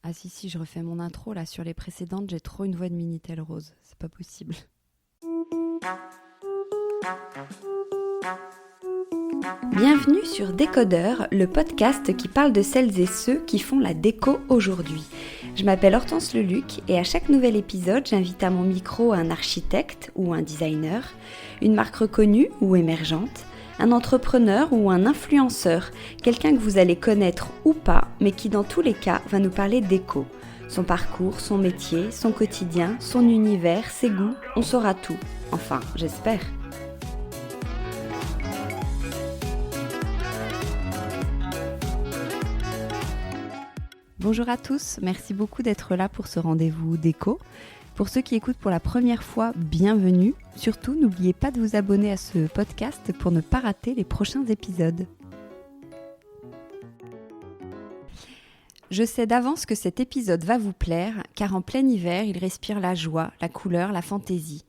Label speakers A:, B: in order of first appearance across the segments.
A: Ah si, je refais mon intro là. Sur les précédentes, j'ai trop une voix de Minitel Rose. C'est pas possible. Bienvenue sur Décodeur, le podcast qui parle de celles et ceux qui font la déco aujourd'hui. Je m'appelle Hortense Leluc et à chaque nouvel épisode, j'invite à mon micro un architecte ou un designer, une marque reconnue ou émergente, un entrepreneur ou un influenceur, quelqu'un que vous allez connaître ou pas, mais qui dans tous les cas va nous parler déco. Son parcours, son métier, son quotidien, son univers, ses goûts, on saura tout. Enfin, j'espère. Bonjour à tous, merci beaucoup d'être là pour ce rendez-vous déco. Pour ceux qui écoutent pour la première fois, bienvenue. Surtout, n'oubliez pas de vous abonner à ce podcast pour ne pas rater les prochains épisodes. Je sais d'avance que cet épisode va vous plaire, car en plein hiver, il respire la joie, la couleur, la fantaisie.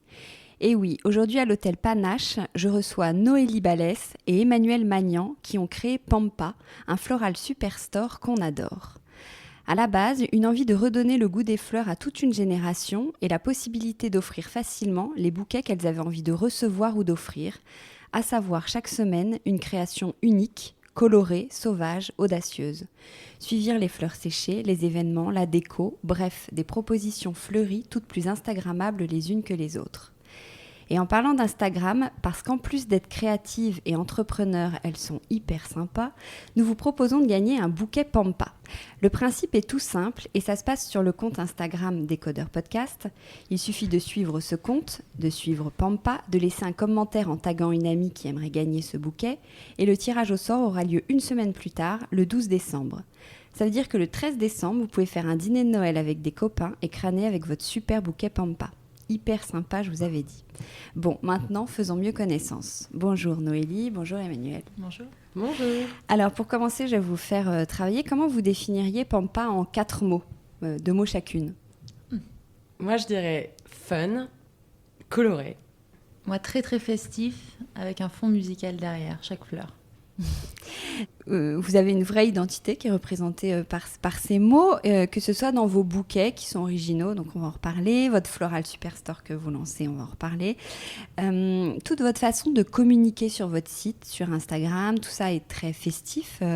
A: Et oui, aujourd'hui à l'hôtel Panache, je reçois Noélie Balès et Emmanuel Magnan qui ont créé Pampa, un floral superstore qu'on adore. À la base, une envie de redonner le goût des fleurs à toute une génération et la possibilité d'offrir facilement les bouquets qu'elles avaient envie de recevoir ou d'offrir, à savoir chaque semaine une création unique, colorée, sauvage, audacieuse. Suivirent les fleurs séchées, les événements, la déco, bref, des propositions fleuries toutes plus instagrammables les unes que les autres. Et en parlant d'Instagram, parce qu'en plus d'être créatives et entrepreneurs, elles sont hyper sympas, nous vous proposons de gagner un bouquet Pampa. Le principe est tout simple et ça se passe sur le compte Instagram Décodeur Podcast. Il suffit de suivre ce compte, de suivre Pampa, de laisser un commentaire en taguant une amie qui aimerait gagner ce bouquet et le tirage au sort aura lieu une semaine plus tard, le 12 décembre. Ça veut dire que le 13 décembre, vous pouvez faire un dîner de Noël avec des copains et crâner avec votre super bouquet Pampa. Hyper sympa, je vous avais dit. Bon, maintenant, faisons mieux connaissance. Bonjour Noélie, bonjour Emmanuel.
B: Bonjour.
C: Bonjour.
A: Alors, pour commencer, je vais vous faire travailler. Comment vous définiriez Pampa en 4 mots, 2 mots chacune?
C: Moi, je dirais fun, coloré.
B: Moi, très très festif, avec un fond musical derrière chaque fleur.
A: Vous avez une vraie identité qui est représentée par ces mots, que ce soit dans vos bouquets qui sont originaux, donc on va en reparler, votre floral superstore que vous lancez, on va en reparler. Toute votre façon de communiquer sur votre site, sur Instagram, tout ça est très festif, vous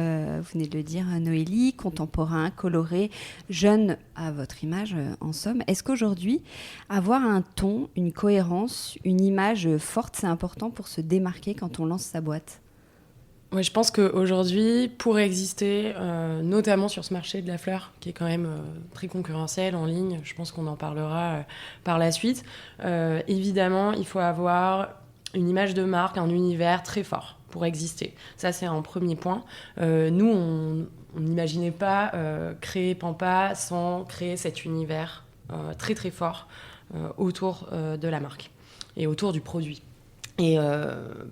A: venez de le dire Noélie, contemporain, coloré, jeune à votre image en somme. Est-ce qu'aujourd'hui, avoir un ton, une cohérence, une image forte, c'est important pour se démarquer quand on lance sa boîte ?
C: Ouais, je pense qu'aujourd'hui, pour exister, notamment sur ce marché de la fleur, qui est quand même très concurrentiel en ligne, je pense qu'on en parlera par la suite, évidemment, il faut avoir une image de marque, un univers très fort pour exister. Ça, c'est un premier point. Nous, on n'imaginait pas créer Pampa sans créer cet univers très très fort autour de la marque et autour du produit. Et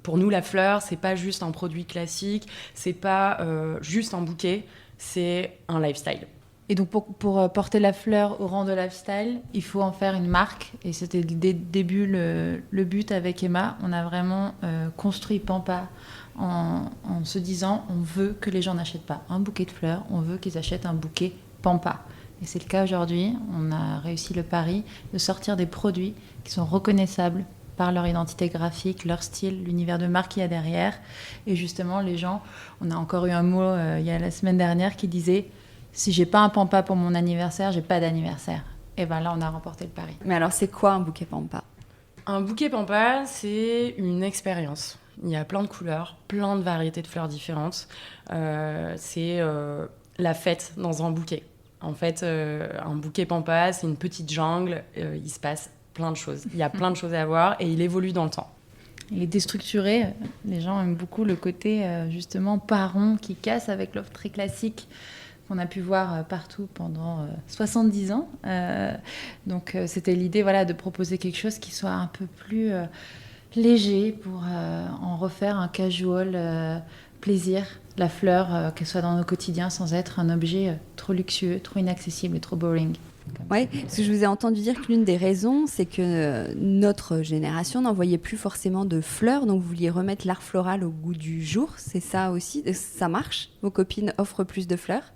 C: pour nous, la fleur, c'est pas juste un produit classique, c'est pas juste un bouquet, c'est un lifestyle.
B: Et donc pour porter la fleur au rang de lifestyle, il faut en faire une marque. Et c'était dès le début le but avec Emma. On a vraiment construit Pampa en se disant on veut que les gens n'achètent pas un bouquet de fleurs, on veut qu'ils achètent un bouquet Pampa. Et c'est le cas aujourd'hui. On a réussi le pari de sortir des produits qui sont reconnaissables par leur identité graphique, leur style, l'univers de marque qu'il y a derrière. Et justement, les gens, on a encore eu un mot il y a la semaine dernière qui disait « Si j'ai pas un Pampa pour mon anniversaire, j'ai pas d'anniversaire ». Et bien là, on a remporté le pari.
A: Mais alors, c'est quoi un bouquet Pampa ?
C: Un bouquet Pampa, c'est une expérience. Il y a plein de couleurs, plein de variétés de fleurs différentes. C'est la fête dans un bouquet. En fait, un bouquet Pampa, c'est une petite jungle. Il se passe plein de choses. Il y a plein de choses à voir et il évolue dans le temps.
B: Il est déstructuré. Les gens aiment beaucoup le côté justement pas rond qui casse avec l'offre très classique qu'on a pu voir partout pendant 70 ans. Donc c'était l'idée de proposer quelque chose qui soit un peu plus léger pour en refaire un casual plaisir. La fleur, qu'elle soit dans nos quotidiens sans être un objet trop luxueux, trop inaccessible et trop boring.
A: Oui, parce que je vous ai entendu dire que l'une des raisons, c'est que notre génération n'en voyait plus forcément de fleurs, donc vous vouliez remettre l'art floral au goût du jour, c'est ça aussi? Ça marche? Vos copines offrent plus de fleurs?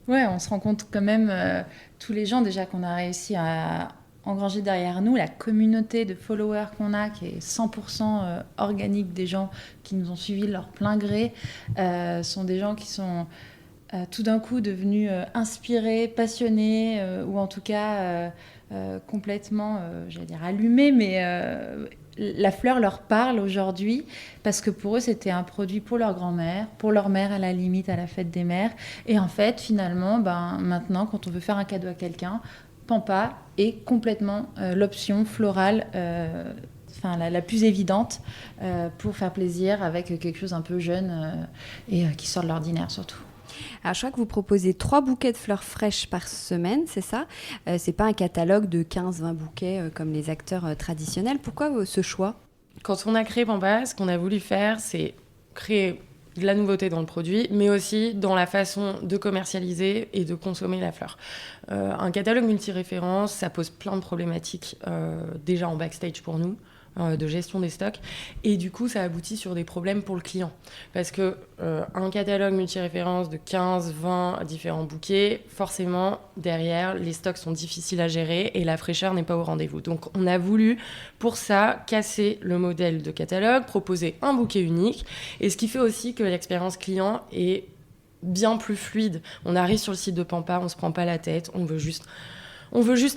B: Ouais, on se rend compte quand même, tous les gens déjà qu'on a réussi à engranger derrière nous, la communauté de followers qu'on a, qui est 100% organique, des gens qui nous ont suivis de leur plein gré, sont des gens qui sont tout d'un coup devenus inspirés, passionnés, ou en tout cas complètement, j'allais dire allumés, mais la fleur leur parle aujourd'hui parce que pour eux c'était un produit pour leur grand-mère, pour leur mère à la limite à la fête des mères, et en fait finalement maintenant quand on veut faire un cadeau à quelqu'un, Pampa est complètement l'option florale la plus évidente pour faire plaisir avec quelque chose un peu jeune et qui sort de l'ordinaire surtout.
A: Alors, je crois que vous proposez 3 bouquets de fleurs fraîches par semaine, c'est ça ? C'est pas un catalogue de 15-20 bouquets comme les acteurs traditionnels. Pourquoi ce choix ?
C: Quand on a créé Pampa, ce qu'on a voulu faire, c'est créer de la nouveauté dans le produit, mais aussi dans la façon de commercialiser et de consommer la fleur. Un catalogue multi-référence, ça pose plein de problématiques déjà en backstage pour nous, de gestion des stocks, et du coup ça aboutit sur des problèmes pour le client parce que un catalogue multi-référence de 15-20 différents bouquets, forcément derrière les stocks sont difficiles à gérer et la fraîcheur n'est pas au rendez-vous. Donc on a voulu pour ça casser le modèle de catalogue, proposer un bouquet unique, et ce qui fait aussi que l'expérience client est bien plus fluide. On arrive sur le site de Pampa, on se prend pas la tête, on veut juste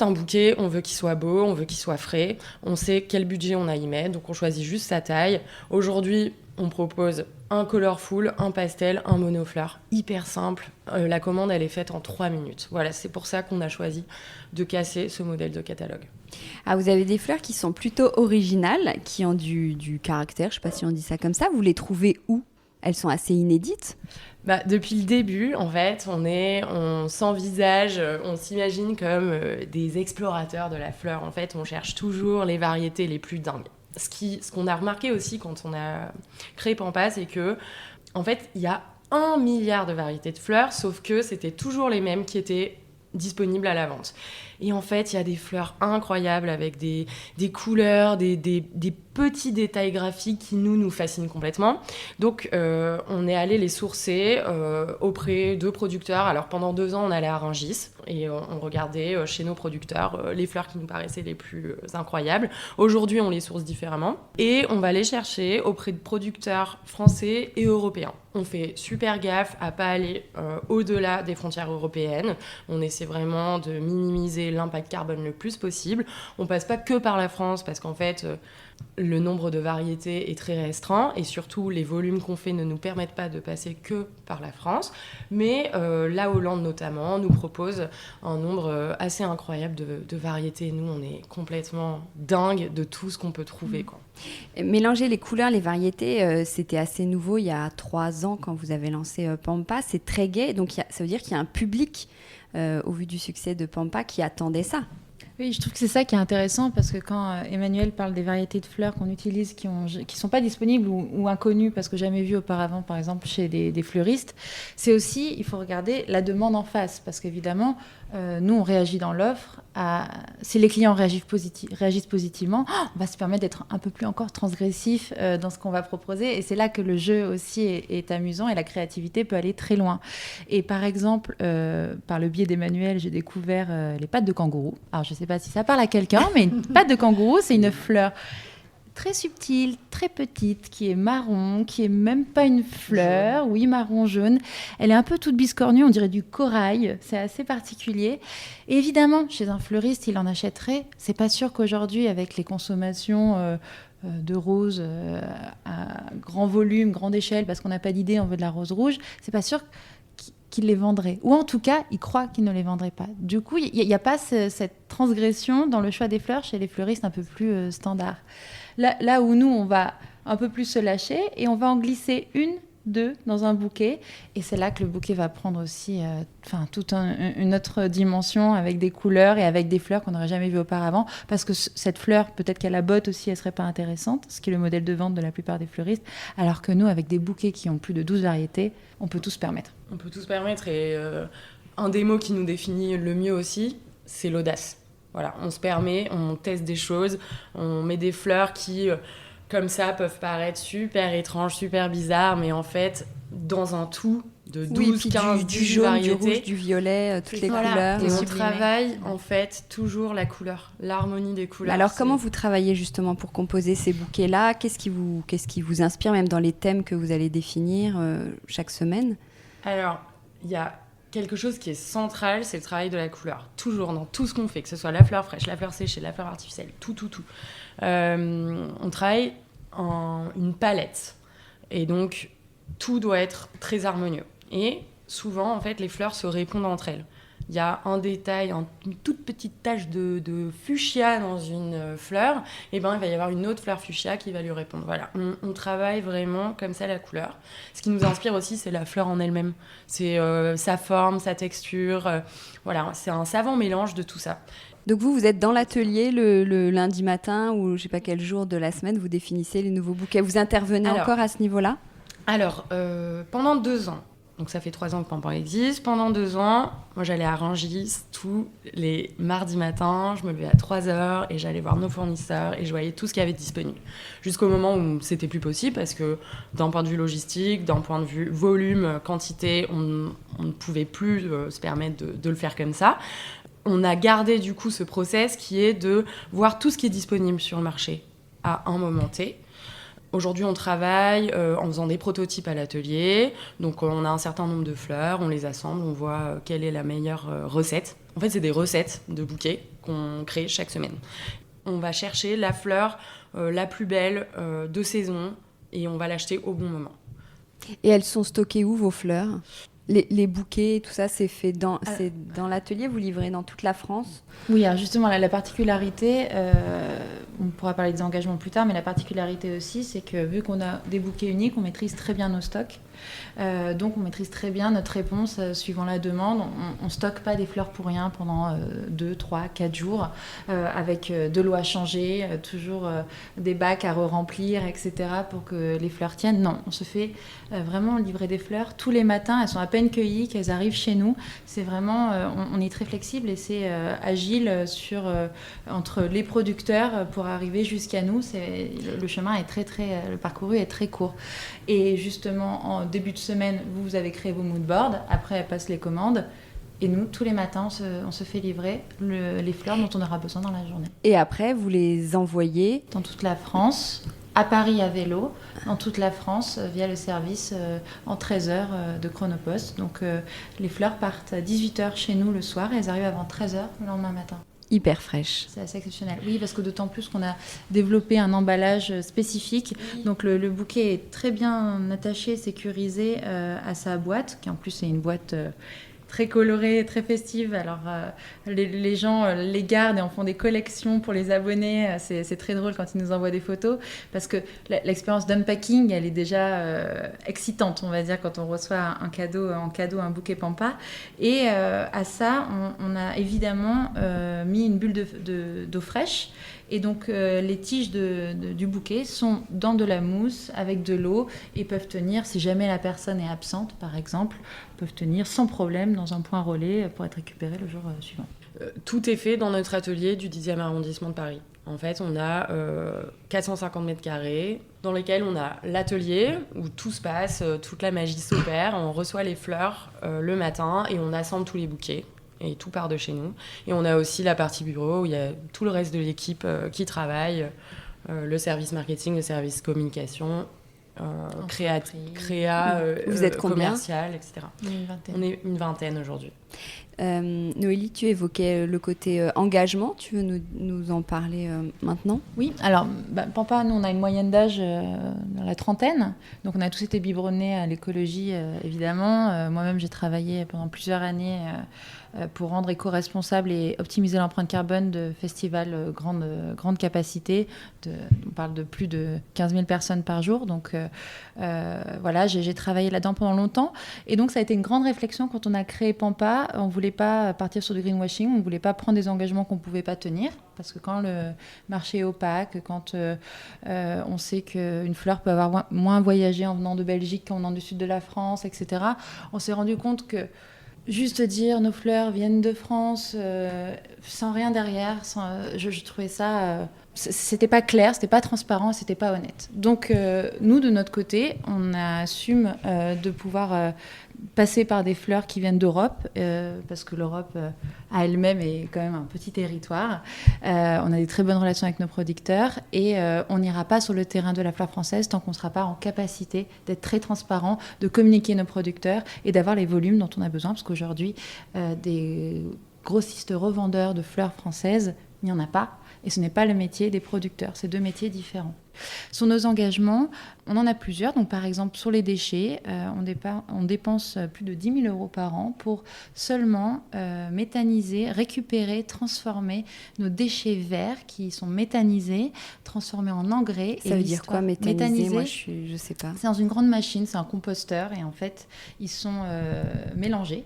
C: un bouquet, on veut qu'il soit beau, on veut qu'il soit frais, on sait quel budget on a à y mettre, donc on choisit juste sa taille. Aujourd'hui, on propose un colorful, un pastel, un monofleur, hyper simple. La commande, elle est faite en 3 minutes. Voilà, c'est pour ça qu'on a choisi de casser ce modèle de catalogue.
A: Ah, vous avez des fleurs qui sont plutôt originales, qui ont du caractère, je sais pas si on dit ça comme ça. Vous les trouvez où ? Elles sont assez inédites ?
C: Depuis le début, en fait, on s'envisage, on s'imagine comme des explorateurs de la fleur. En fait, on cherche toujours les variétés les plus dingues. Ce qu'on a remarqué aussi quand on a créé Pampa, c'est que, en fait, il y a 1 milliard de variétés de fleurs, sauf que c'était toujours les mêmes qui étaient disponibles à la vente. Et en fait, il y a des fleurs incroyables avec des couleurs, des petits détails graphiques qui nous fascinent complètement. Donc, on est allé les sourcer auprès de producteurs. Alors, pendant 2 ans, on allait à Rungis et on regardait chez nos producteurs les fleurs qui nous paraissaient les plus incroyables. Aujourd'hui, on les source différemment. Et on va les chercher auprès de producteurs français et européens. On fait super gaffe à pas aller au-delà des frontières européennes. On essaie vraiment de minimiser l'impact carbone le plus possible. On passe pas que par la France parce qu'en fait, le nombre de variétés est très restreint et surtout les volumes qu'on fait ne nous permettent pas de passer que par la France. Mais la Hollande notamment nous propose un nombre assez incroyable de variétés. Nous, on est complètement dingue de tout ce qu'on peut trouver, quoi.
A: Mélanger les couleurs, les variétés, c'était assez nouveau il y a 3 ans quand vous avez lancé Pampa. C'est très gai, donc ça veut dire qu'il y a un public, au vu du succès de Pampa, qui attendait ça.
B: Oui, je trouve que c'est ça qui est intéressant parce que quand Emmanuel parle des variétés de fleurs qu'on utilise qui sont pas disponibles ou inconnues parce que jamais vues auparavant, par exemple chez des fleuristes, c'est aussi, il faut regarder la demande en face parce qu'évidemment, nous on réagit dans l'offre. Si les clients réagissent positivement, on va se permettre d'être un peu plus encore transgressif dans ce qu'on va proposer, et c'est là que le jeu aussi est amusant et la créativité peut aller très loin. Et par exemple, par le biais d'Emmanuel, j'ai découvert les pattes de kangourou. Alors je sais pas si ça parle à quelqu'un, mais une patte de kangourou, c'est une fleur très subtile, très petite, qui est marron, qui est même pas une fleur, jaune. Oui, marron-jaune. Elle est un peu toute biscornue, on dirait du corail, c'est assez particulier. Et évidemment, chez un fleuriste, il en achèterait. C'est pas sûr qu'aujourd'hui, avec les consommations de roses à grand volume, grande échelle, parce qu'on n'a pas d'idée, on veut de la rose rouge, c'est pas sûr qu'il les vendrait. Ou en tout cas, il croit qu'il ne les vendrait pas. Du coup, il n'y a pas cette transgression dans le choix des fleurs chez les fleuristes un peu plus standards. Là où nous, on va un peu plus se lâcher et on va en glisser 1, 2 dans un bouquet. Et c'est là que le bouquet va prendre aussi toute une autre dimension avec des couleurs et avec des fleurs qu'on n'aurait jamais vues auparavant. Parce que cette fleur, peut-être qu'à la botte aussi, elle ne serait pas intéressante, ce qui est le modèle de vente de la plupart des fleuristes. Alors que nous, avec des bouquets qui ont plus de 12 variétés, on peut tout se permettre.
C: On peut tout se permettre et un des mots qui nous définit le mieux aussi, c'est l'audace. Voilà, on se permet, on teste des choses, on met des fleurs qui, comme ça, peuvent paraître super étranges, super bizarres, mais en fait, dans un tout, 12, 15,
A: du
C: 10
A: jaune,
C: variétés.
A: du rouge, du violet, toutes les couleurs.
C: Et on travaille en fait toujours la couleur, l'harmonie des couleurs.
A: Alors comment vous travaillez justement pour composer ces bouquets-là ? Qu'est-ce qui vous inspire même dans les thèmes que vous allez définir chaque semaine ?
C: Alors, il y a quelque chose qui est central, c'est le travail de la couleur. Toujours, dans tout ce qu'on fait, que ce soit la fleur fraîche, la fleur séchée, la fleur artificielle, tout. On travaille en une palette. Et donc, tout doit être très harmonieux. Et souvent, en fait, les fleurs se répondent entre elles. Il y a un détail, une toute petite tache de fuchsia dans une fleur, et ben il va y avoir une autre fleur fuchsia qui va lui répondre. Voilà, on travaille vraiment comme ça la couleur. Ce qui nous inspire aussi, c'est la fleur en elle-même. C'est sa forme, sa texture. Voilà, c'est un savant mélange de tout ça.
A: Donc vous êtes dans l'atelier le lundi matin ou je ne sais pas quel jour de la semaine, vous définissez les nouveaux bouquets. Vous intervenez encore à ce niveau-là ?
C: Alors, pendant 2 ans, donc ça fait 3 ans que Pampan existe, pendant 2 ans, moi j'allais à Rungis tous les mardis matins, je me levais à 3h et j'allais voir nos fournisseurs et je voyais tout ce qu'il y avait disponible. Jusqu'au moment où c'était plus possible parce que d'un point de vue logistique, d'un point de vue volume, quantité, on ne pouvait plus se permettre de le faire comme ça. On a gardé du coup ce process qui est de voir tout ce qui est disponible sur le marché à un moment T. Aujourd'hui, on travaille en faisant des prototypes à l'atelier. Donc, on a un certain nombre de fleurs, on les assemble, on voit quelle est la meilleure recette. En fait, c'est des recettes de bouquets qu'on crée chaque semaine. On va chercher la fleur la plus belle de saison et on va l'acheter au bon moment.
A: Et elles sont stockées où, vos fleurs ? Les bouquets, tout ça, c'est fait dans l'atelier, vous livrez dans toute la France ?
B: Oui, alors justement, la particularité, on pourra parler des engagements plus tard, mais la particularité aussi, c'est que vu qu'on a des bouquets uniques, on maîtrise très bien nos stocks. Donc on maîtrise très bien notre réponse suivant la demande. On ne stocke pas des fleurs pour rien pendant 2, 3, 4 jours avec de l'eau à changer, toujours des bacs à re-remplir, etc. pour que les fleurs tiennent. Non, on se fait vraiment livrer des fleurs tous les matins. Elles sont à peine cueillies, qu'elles arrivent chez nous. C'est vraiment, on est très flexible et c'est agile entre les producteurs pour arriver jusqu'à nous. Le chemin est le parcouru est très court. Et justement, en début de semaine, vous avez créé vos moodboards. Après, elles passent les commandes. Et nous, tous les matins, on se fait livrer les fleurs dont on aura besoin dans la journée.
A: Et après, vous les envoyez ?
B: Dans toute la France, à Paris à vélo, dans toute la France, via le service en 13 heures de Chronopost. Donc, les fleurs partent à 18h chez nous le soir et elles arrivent avant 13h le lendemain matin.
A: Hyper fraîche.
B: C'est assez exceptionnel. Oui, parce que d'autant plus qu'on a développé un emballage spécifique. Oui. Donc le bouquet est très bien attaché, sécurisé à sa boîte, qui en plus est une boîte très colorée, très festive. Alors les gens les gardent et en font des collections pour les abonnés. C'est très drôle quand ils nous envoient des photos parce que l'expérience d'unpacking, elle est déjà excitante, on va dire, quand on reçoit un cadeau, un bouquet Pampa. Et à ça, on a évidemment mis une bulle d'eau fraîche. Et donc, les tiges du bouquet sont dans de la mousse avec de l'eau et peuvent tenir, si jamais la personne est absente, par exemple, peuvent tenir sans problème dans un point relais pour être récupérées le jour suivant.
C: Tout est fait dans notre atelier du 10e arrondissement de Paris. En fait, on a 450 mètres carrés dans lesquels on a l'atelier où tout se passe, toute la magie s'opère. On reçoit les fleurs le matin et on assemble tous les bouquets. Et tout part de chez nous. Et on a aussi la partie bureau où il y a tout le reste de l'équipe qui travaille, le service marketing, le service communication,
A: vous êtes
C: commercial, etc. On est une vingtaine aujourd'hui.
A: Noélie, tu évoquais le côté engagement. Tu veux nous en parler maintenant ?
B: Oui, alors Pampa, nous on a une moyenne d'âge dans la trentaine, donc on a tous été biberonnés à l'écologie évidemment. Moi-même j'ai travaillé pendant plusieurs années pour rendre éco-responsable et optimiser l'empreinte carbone de festivals grande capacité. On parle de plus de 15 000 personnes par jour, donc voilà, j'ai travaillé là-dedans pendant longtemps et donc ça a été une grande réflexion quand on a créé Pampa. On ne voulait pas partir sur du greenwashing, on ne voulait pas prendre des engagements qu'on ne pouvait pas tenir, parce que quand le marché est opaque, quand on sait qu'une fleur peut avoir moins voyagé en venant de Belgique qu'en venant du sud de la France, etc., on s'est rendu compte que juste dire nos fleurs viennent de France, sans rien derrière, je trouvais ça... c'était pas clair, c'était pas transparent, c'était pas honnête. Donc nous, de notre côté, on assume de pouvoir passer par des fleurs qui viennent d'Europe, parce que l'Europe à elle-même est quand même un petit territoire. On a des très bonnes relations avec nos producteurs et on n'ira pas sur le terrain de la fleur française tant qu'on ne sera pas en capacité d'être très transparent, de communiquer nos producteurs et d'avoir les volumes dont on a besoin, parce qu'aujourd'hui, des grossistes revendeurs de fleurs françaises, il n'y en a pas. Et ce n'est pas le métier des producteurs, c'est 2 métiers différents. Sur nos engagements, on en a plusieurs. Donc, par exemple, sur les déchets, on dépense plus de 10 000 € par an pour seulement méthaniser, récupérer, transformer nos déchets verts qui sont méthanisés, transformés en engrais.
A: Ça veut dire quoi, méthaniser? Moi, je sais pas.
B: C'est dans une grande machine, c'est un composteur. Et en fait, ils sont mélangés.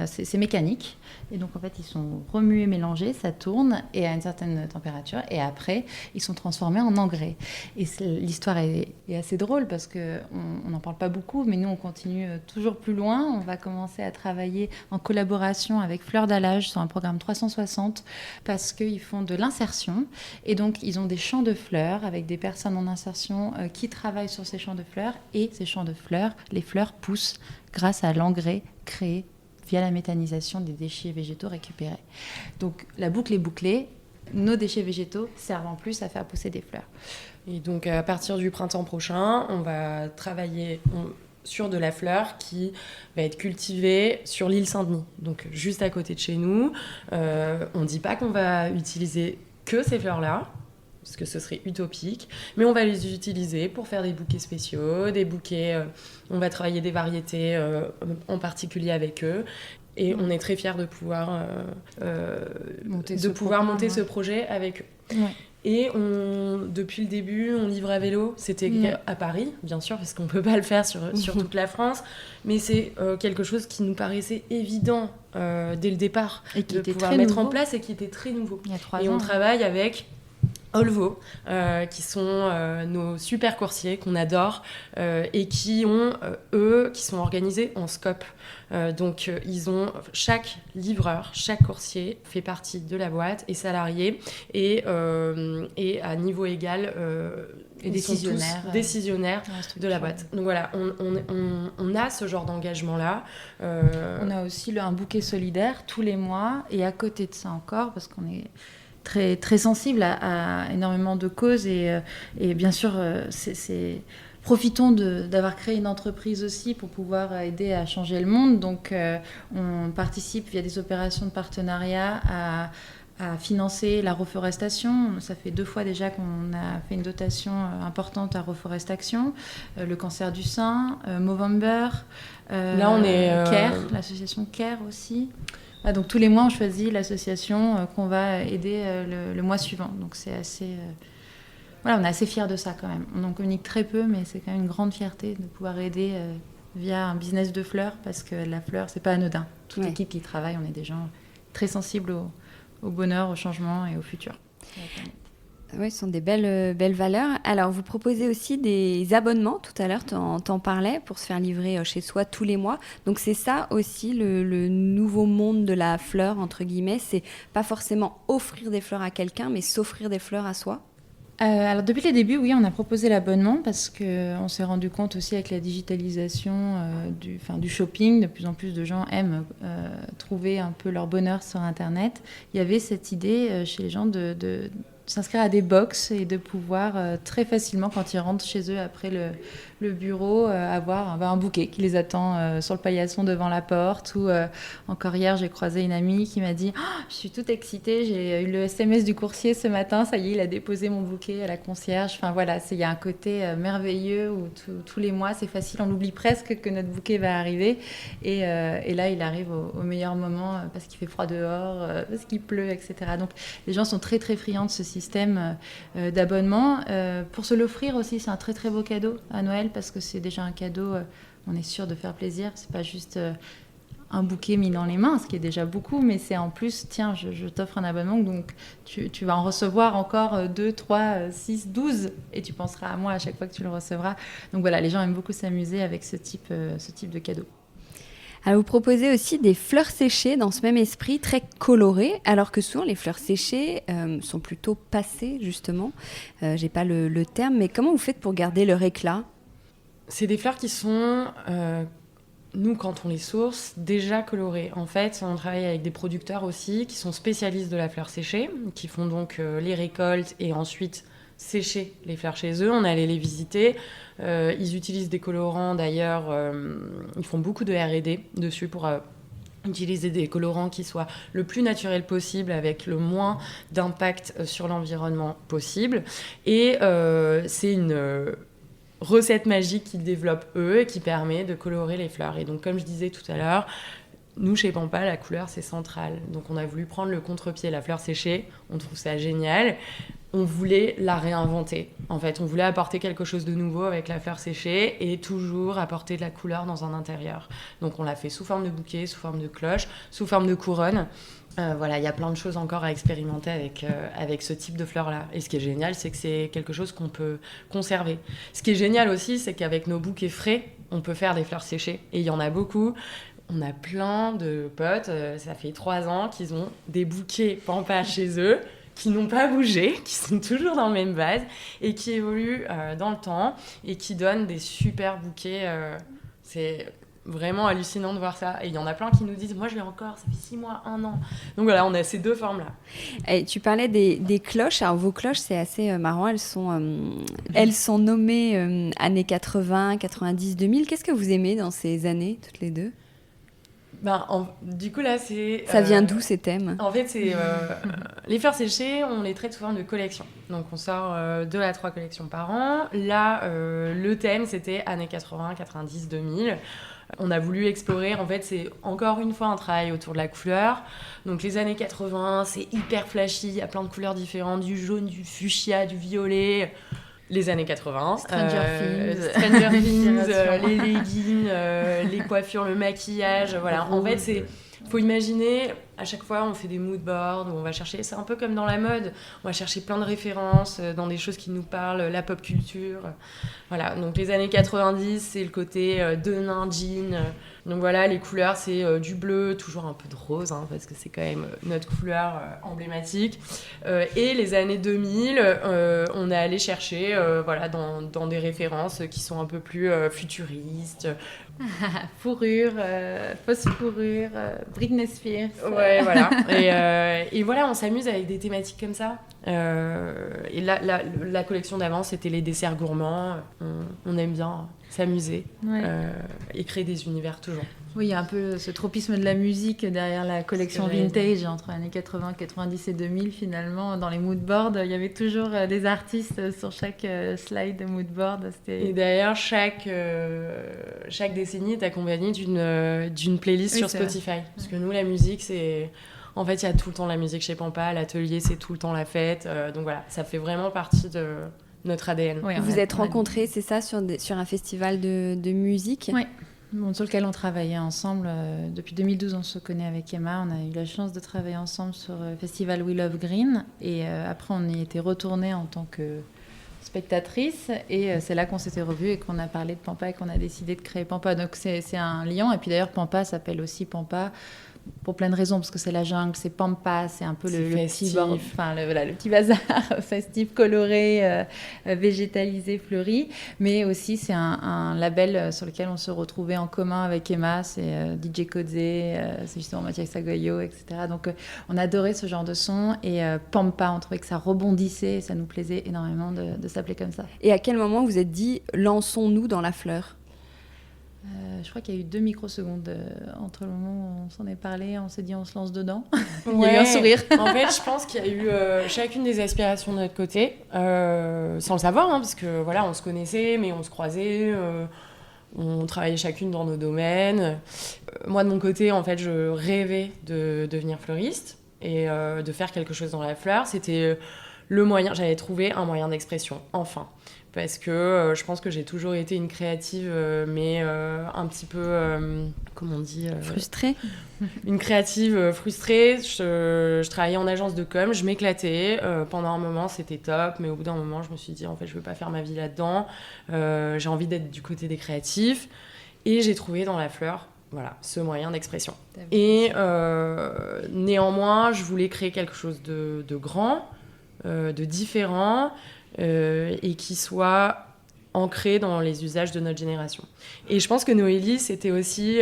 B: C'est mécanique et donc en fait ils sont remués, mélangés, ça tourne et à une certaine température et après ils sont transformés en engrais. Et l'histoire est assez drôle parce qu'on n'en parle pas beaucoup, mais nous on continue toujours plus loin. On va commencer à travailler en collaboration avec Fleurs d'Allage sur un programme 360 parce qu'ils font de l'insertion et donc ils ont des champs de fleurs avec des personnes en insertion qui travaillent sur ces champs de fleurs et ces champs de fleurs, les fleurs poussent grâce à l'engrais créé via la méthanisation des déchets végétaux récupérés. Donc la boucle est bouclée, nos déchets végétaux servent en plus à faire pousser des fleurs.
C: Et donc à partir du printemps prochain, on va travailler sur de la fleur qui va être cultivée sur l'île Saint-Denis, donc juste à côté de chez nous. On ne dit pas qu'on va utiliser que ces fleurs-là, parce que ce serait utopique, mais on va les utiliser pour faire des bouquets spéciaux, des bouquets, on va travailler des variétés en particulier avec eux, et on est très fiers de pouvoir monter ce projet avec eux. Ouais. Et depuis le début, on livre à vélo. C'était à Paris, bien sûr, parce qu'on ne peut pas le faire sur toute la France. Mais c'est quelque chose qui nous paraissait évident dès le départ,
B: et qui
C: de pouvoir mettre en place et qui était très nouveau.
B: Il y a 3 ans.
C: Et on travaille avec Olvo, qui sont nos super coursiers qu'on adore et qui ont, qui sont organisés en scope. Donc, chaque livreur, chaque coursier fait partie de la boîte, est salarié et à niveau égal
B: et
C: décisionnaires de la boîte. Donc voilà, on a ce genre d'engagement-là.
B: On a aussi un bouquet solidaire tous les mois et à côté de ça encore, parce qu'on est très, très sensible à énormément de causes et bien sûr, profitons d'avoir créé une entreprise aussi pour pouvoir aider à changer le monde. Donc, on participe via des opérations de partenariat à financer la reforestation. Ça fait 2 fois déjà qu'on a fait une dotation importante à Reforestation, le cancer du sein, Movember,
C: là on est
B: CARE, l'association CARE aussi. Donc tous les mois, on choisit l'association qu'on va aider le mois suivant. Donc c'est assez... on est assez fiers de ça quand même. On en communique très peu, mais c'est quand même une grande fierté de pouvoir aider via un business de fleurs, parce que la fleur, c'est pas anodin. Toute l'équipe qui travaille, on est des gens très sensibles au bonheur, au changement et au futur.
A: Oui, ce sont des belles valeurs. Alors, vous proposez aussi des abonnements, tout à l'heure, t'en parlais, pour se faire livrer chez soi tous les mois. Donc, c'est ça aussi, le nouveau monde de la fleur, entre guillemets. C'est pas forcément offrir des fleurs à quelqu'un, mais s'offrir des fleurs à soi.
B: Alors, depuis les débuts, oui, on a proposé l'abonnement parce qu'on s'est rendu compte aussi avec la digitalisation du shopping, de plus en plus de gens aiment trouver un peu leur bonheur sur Internet. Il y avait cette idée chez les gens de s'inscrire à des box et de pouvoir très facilement, quand ils rentrent chez eux après le bureau, avoir un bouquet qui les attend sur le paillasson devant la porte. Ou encore hier, j'ai croisé une amie qui m'a dit « Je suis toute excitée, j'ai eu le SMS du coursier ce matin, ça y est, il a déposé mon bouquet à la concierge. » Enfin voilà, il y a un côté merveilleux où tous les mois, c'est facile, on oublie presque que notre bouquet va arriver. Et là, il arrive au meilleur moment parce qu'il fait froid dehors, parce qu'il pleut, etc. Donc les gens sont très très friands de ce système d'abonnement. Pour se l'offrir aussi, c'est un très très beau cadeau à Noël, parce que c'est déjà un cadeau, on est sûr de faire plaisir. C'est pas juste un bouquet mis dans les mains, ce qui est déjà beaucoup, mais c'est en plus, tiens, je t'offre un abonnement, donc tu vas en recevoir encore 2, 3, 6, 12, et tu penseras à moi à chaque fois que tu le recevras. Donc voilà, les gens aiment beaucoup s'amuser avec ce type de cadeau.
A: Alors, vous proposez aussi des fleurs séchées dans ce même esprit, très colorées, alors que souvent les fleurs séchées sont plutôt passées, justement. J'ai pas le terme, mais comment vous faites pour garder leur éclat ?
C: C'est des fleurs qui sont nous, quand on les source, déjà colorées. En fait, on travaille avec des producteurs aussi qui sont spécialistes de la fleur séchée, qui font donc les récoltes et ensuite sécher les fleurs chez eux. On allait les visiter. Ils utilisent des colorants d'ailleurs. Ils font beaucoup de R&D dessus pour utiliser des colorants qui soient le plus naturels possible avec le moins d'impact sur l'environnement possible. Et c'est une recette magique qu'ils développent eux et qui permet de colorer les fleurs. Et donc, comme je disais tout à l'heure, nous, chez Pampa, la couleur, c'est central. Donc, on a voulu prendre le contre-pied, la fleur séchée. On trouve ça génial. On voulait la réinventer. En fait, on voulait apporter quelque chose de nouveau avec la fleur séchée et toujours apporter de la couleur dans un intérieur. Donc, on l'a fait sous forme de bouquet, sous forme de cloche, sous forme de couronne. Voilà, il y a plein de choses encore à expérimenter avec ce type de fleurs-là. Et ce qui est génial, c'est que c'est quelque chose qu'on peut conserver. Ce qui est génial aussi, c'est qu'avec nos bouquets frais, on peut faire des fleurs séchées. Et il y en a beaucoup. On a plein de potes, ça fait 3 ans qu'ils ont des bouquets Pampa chez eux, qui n'ont pas bougé, qui sont toujours dans le même vase et qui évoluent dans le temps et qui donnent des super bouquets. C'est vraiment hallucinant de voir ça. Et il y en a plein qui nous disent « Moi, je l'ai encore, ça fait 6 mois, 1 an. » Donc voilà, on a ces 2 formes-là.
A: Et tu parlais des cloches. Alors, vos cloches, c'est assez marrant. Elles sont nommées années 80, 90, 2000. Qu'est-ce que vous aimez dans ces années, toutes les deux ?
C: Du coup, là, c'est...
A: Ça vient d'où, ces thèmes ?
C: En fait, c'est... les fleurs séchées, on les traite sous forme de collection. Donc, on sort 2 à 3 collections par an. Là, le thème, c'était années 80, 90, 2000. On a voulu explorer, en fait, c'est encore une fois un travail autour de la couleur. Donc, les années 80, c'est hyper flashy, il y a plein de couleurs différentes, du jaune, du fuchsia, du violet... Les années 80.
B: Stranger
C: Things, les leggings, les coiffures, le maquillage. Voilà. En fait, faut imaginer, à chaque fois, on fait des mood boards, où on va chercher, c'est un peu comme dans la mode, on va chercher plein de références dans des choses qui nous parlent, la pop culture. Voilà. Donc, les années 90, c'est le côté denim, jean. Donc voilà, les couleurs, c'est du bleu, toujours un peu de rose, hein, parce que c'est quand même notre couleur emblématique. Et les années 2000, on est allé chercher voilà, dans des références qui sont un peu plus futuristes.
B: Fourrure, fausse fourrure, Britney Spears.
C: Ouais, voilà. Et voilà, on s'amuse avec des thématiques comme ça. Et la collection d'avant, c'était les desserts gourmands. On aime bien s'amuser et créer des univers toujours.
B: Oui, il y a un peu ce tropisme de la musique derrière la collection vintage entre années 80, 90 et 2000 finalement. Dans les moodboards, il y avait toujours des artistes sur chaque slide de moodboard.
C: Et d'ailleurs, chaque décennie est accompagnée d'une playlist sur Spotify. Parce que nous, la musique, c'est... En fait, il y a tout le temps la musique chez Pampa. L'atelier, c'est tout le temps la fête. Donc voilà, ça fait vraiment partie de notre ADN.
A: Oui, vous êtes rencontrés, c'est ça, sur un festival de musique ?
B: Oui. Sur lequel on travaillait ensemble. Depuis 2012, on se connaît avec Emma. On a eu la chance de travailler ensemble sur le festival We Love Green. Et après, on y était retournés en tant que spectatrice. Et c'est là qu'on s'était revus et qu'on a parlé de Pampa et qu'on a décidé de créer Pampa. Donc, c'est un lien. Et puis d'ailleurs, Pampa s'appelle aussi Pampa pour plein de raisons, parce que c'est la jungle, c'est Pampa, c'est un peu le petit bazar festif, coloré, végétalisé, fleuri, mais aussi c'est un label sur lequel on se retrouvait en commun avec Emma, c'est DJ Kodze, c'est justement Mathias Sagoyo, etc. Donc on adorait ce genre de son, et Pampa, on trouvait que ça rebondissait, et ça nous plaisait énormément de s'appeler comme ça.
A: Et à quel moment vous vous êtes dit, lançons-nous dans la fleur ?
B: Je crois qu'il y a eu 2 microsecondes entre le moment où on s'en est parlé, on s'est dit on se lance dedans.
C: Ouais.
B: Il y a eu un sourire.
C: En fait, je pense qu'il y a eu chacune des aspirations de notre côté, sans le savoir, hein, parce que voilà, on se connaissait, mais on se croisait, on travaillait chacune dans nos domaines. Moi, de mon côté, en fait, je rêvais de devenir fleuriste et de faire quelque chose dans la fleur. C'était le moyen, j'avais trouvé un moyen d'expression, enfin. Parce que je pense que j'ai toujours été une créative, mais un petit peu, comment on dit
A: frustrée.
C: Une créative frustrée. Je travaillais en agence de com, je m'éclatais. Pendant un moment, c'était top, mais au bout d'un moment, je me suis dit, en fait, je veux pas faire ma vie là-dedans. J'ai envie d'être du côté des créatifs. Et j'ai trouvé dans la fleur, voilà, ce moyen d'expression. Et néanmoins, je voulais créer quelque chose de grand, de différent, et qui soit ancré dans les usages de notre génération. Et je pense que Noélie, c'était aussi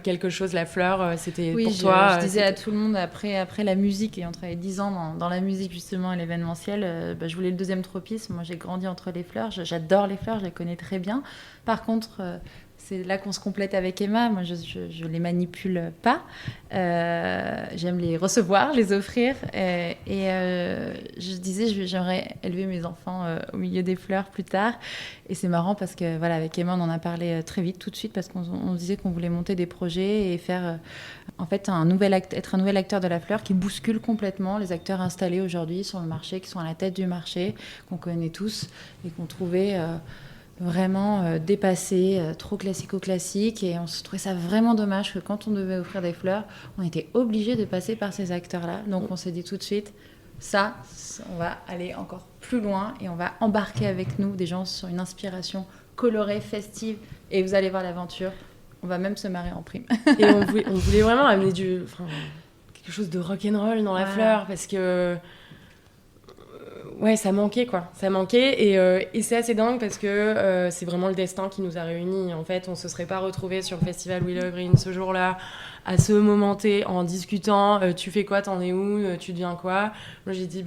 C: quelque chose, la fleur, c'était pour toi...
B: Je disais à tout le monde, après la musique, ayant travaillé 10 ans dans la musique justement et l'événementiel, je voulais le deuxième tropisme. Moi, j'ai grandi entre les fleurs, j'adore les fleurs, je les connais très bien. Par contre... c'est là qu'on se complète avec Emma. Moi, je les manipule pas. J'aime les recevoir, les offrir. Je disais, j'aimerais élever mes enfants au milieu des fleurs plus tard. Et c'est marrant parce que, voilà, avec Emma, on en a parlé très vite, tout de suite, parce qu'on disait qu'on voulait monter des projets et faire, en fait, être un nouvel acteur de la fleur qui bouscule complètement les acteurs installés aujourd'hui sur le marché, qui sont à la tête du marché, qu'on connaît tous et qu'on trouvait... vraiment dépassé, trop classico-classique, et on se trouvait ça vraiment dommage que quand on devait offrir des fleurs, on était obligé de passer par ces acteurs-là. Donc on s'est dit tout de suite, on va aller encore plus loin et on va embarquer avec nous des gens sur une inspiration colorée, festive, et vous allez voir l'aventure, on va même se marrer en prime.
C: Et on voulait vraiment amener quelque chose de rock'n'roll dans la fleur, parce que ouais, ça manquait, quoi. Ça manquait, et c'est assez dingue parce que c'est vraiment le destin qui nous a réunis. En fait, on se serait pas retrouvés sur le festival Willow Green ce jour-là, à ce moment T, en discutant. Tu fais quoi, t'en es où, tu deviens quoi. Moi, j'ai dit,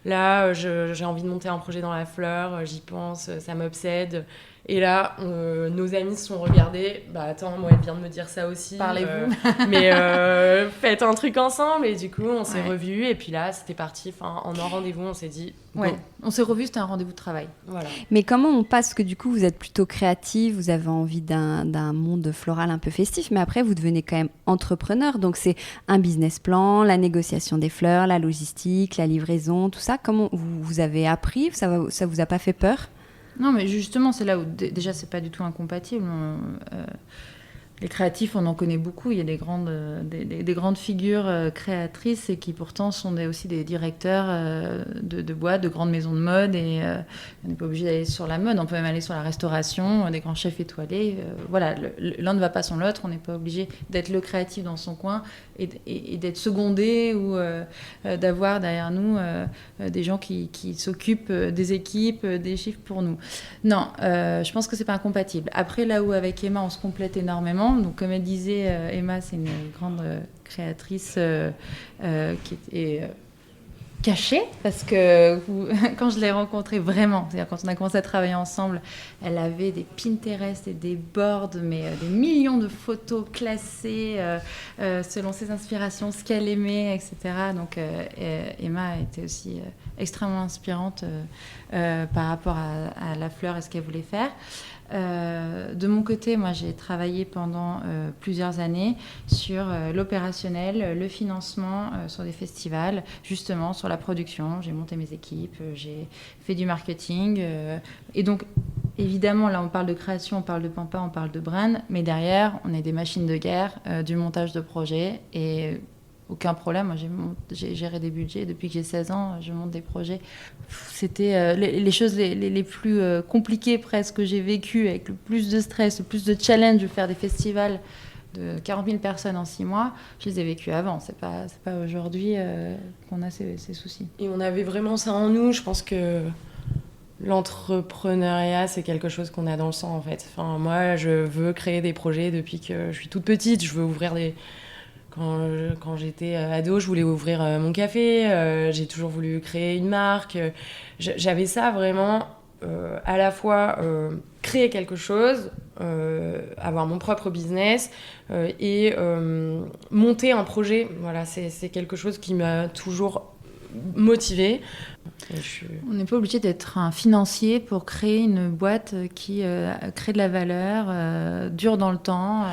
C: j'ai envie de monter un projet dans la fleur, j'y pense, ça m'obsède. Et là, nos amis se sont regardés. Bah attends, moi, elle vient de me dire ça aussi.
B: Parlez-vous.
C: Mais faites un truc ensemble. Et du coup, on s'est revus. Et puis là, c'était parti. En un rendez-vous, on s'est dit...
B: Ouais, on s'est revus, c'était un rendez-vous de travail.
C: Voilà.
A: Mais comment on passe, que du coup, vous êtes plutôt créative, vous avez envie d'un monde floral un peu festif, mais après, vous devenez quand même entrepreneur. Donc, c'est un business plan, la négociation des fleurs, la logistique, la livraison, tout ça. Comment vous avez appris? Ça vous a pas fait peur?
B: Non, mais justement, c'est là où déjà c'est pas du tout incompatible. Les créatifs, on en connaît beaucoup. Il y a des grandes figures créatrices et qui pourtant sont aussi des directeurs de boîtes, de grandes maisons de mode. Et on n'est pas obligé d'aller sur la mode, on peut même aller sur la restauration, des grands chefs étoilés. Voilà, l'un ne va pas sans l'autre. On n'est pas obligé d'être le créatif dans son coin et d'être secondé ou d'avoir derrière nous des gens qui s'occupent des équipes, des chiffres pour nous. Non, je pense que c'est pas incompatible. Après, là où avec Emma, on se complète énormément. Donc, comme elle disait, Emma, c'est une grande créatrice qui est cachée, parce que quand je l'ai rencontrée vraiment, c'est-à-dire quand on a commencé à travailler ensemble, elle avait des Pinterest et des boards, mais des millions de photos classées selon ses inspirations, ce qu'elle aimait, etc. Donc, Emma était aussi extrêmement inspirante par rapport à la fleur et ce qu'elle voulait faire. De mon côté, moi, j'ai travaillé pendant plusieurs années sur l'opérationnel, le financement sur des festivals, justement sur la production. J'ai monté mes équipes, j'ai fait du marketing. Et donc, évidemment, là, on parle de création, on parle de Pampa, on parle de brand, mais derrière, on est des machines de guerre, du montage de projets et... aucun problème, moi j'ai géré des budgets depuis que j'ai 16 ans, je monte des projets. C'était les choses les plus compliquées presque que j'ai vécues, avec le plus de stress, le plus de challenge de faire des festivals de 40 000 personnes en 6 mois, je les ai vécues avant, c'est pas aujourd'hui qu'on a ces soucis.
C: Et on avait vraiment ça en nous, je pense que l'entrepreneuriat, c'est quelque chose qu'on a dans le sang en fait. Enfin, moi, je veux créer des projets depuis que je suis toute petite, je veux ouvrir des... Quand j'étais ado, je voulais ouvrir mon café, j'ai toujours voulu créer une marque. J'avais ça vraiment à la fois créer quelque chose, avoir mon propre business et monter un projet. Voilà, c'est quelque chose qui m'a toujours motivée.
B: On n'est pas obligé d'être un financier pour créer une boîte qui crée de la valeur, dure dans le temps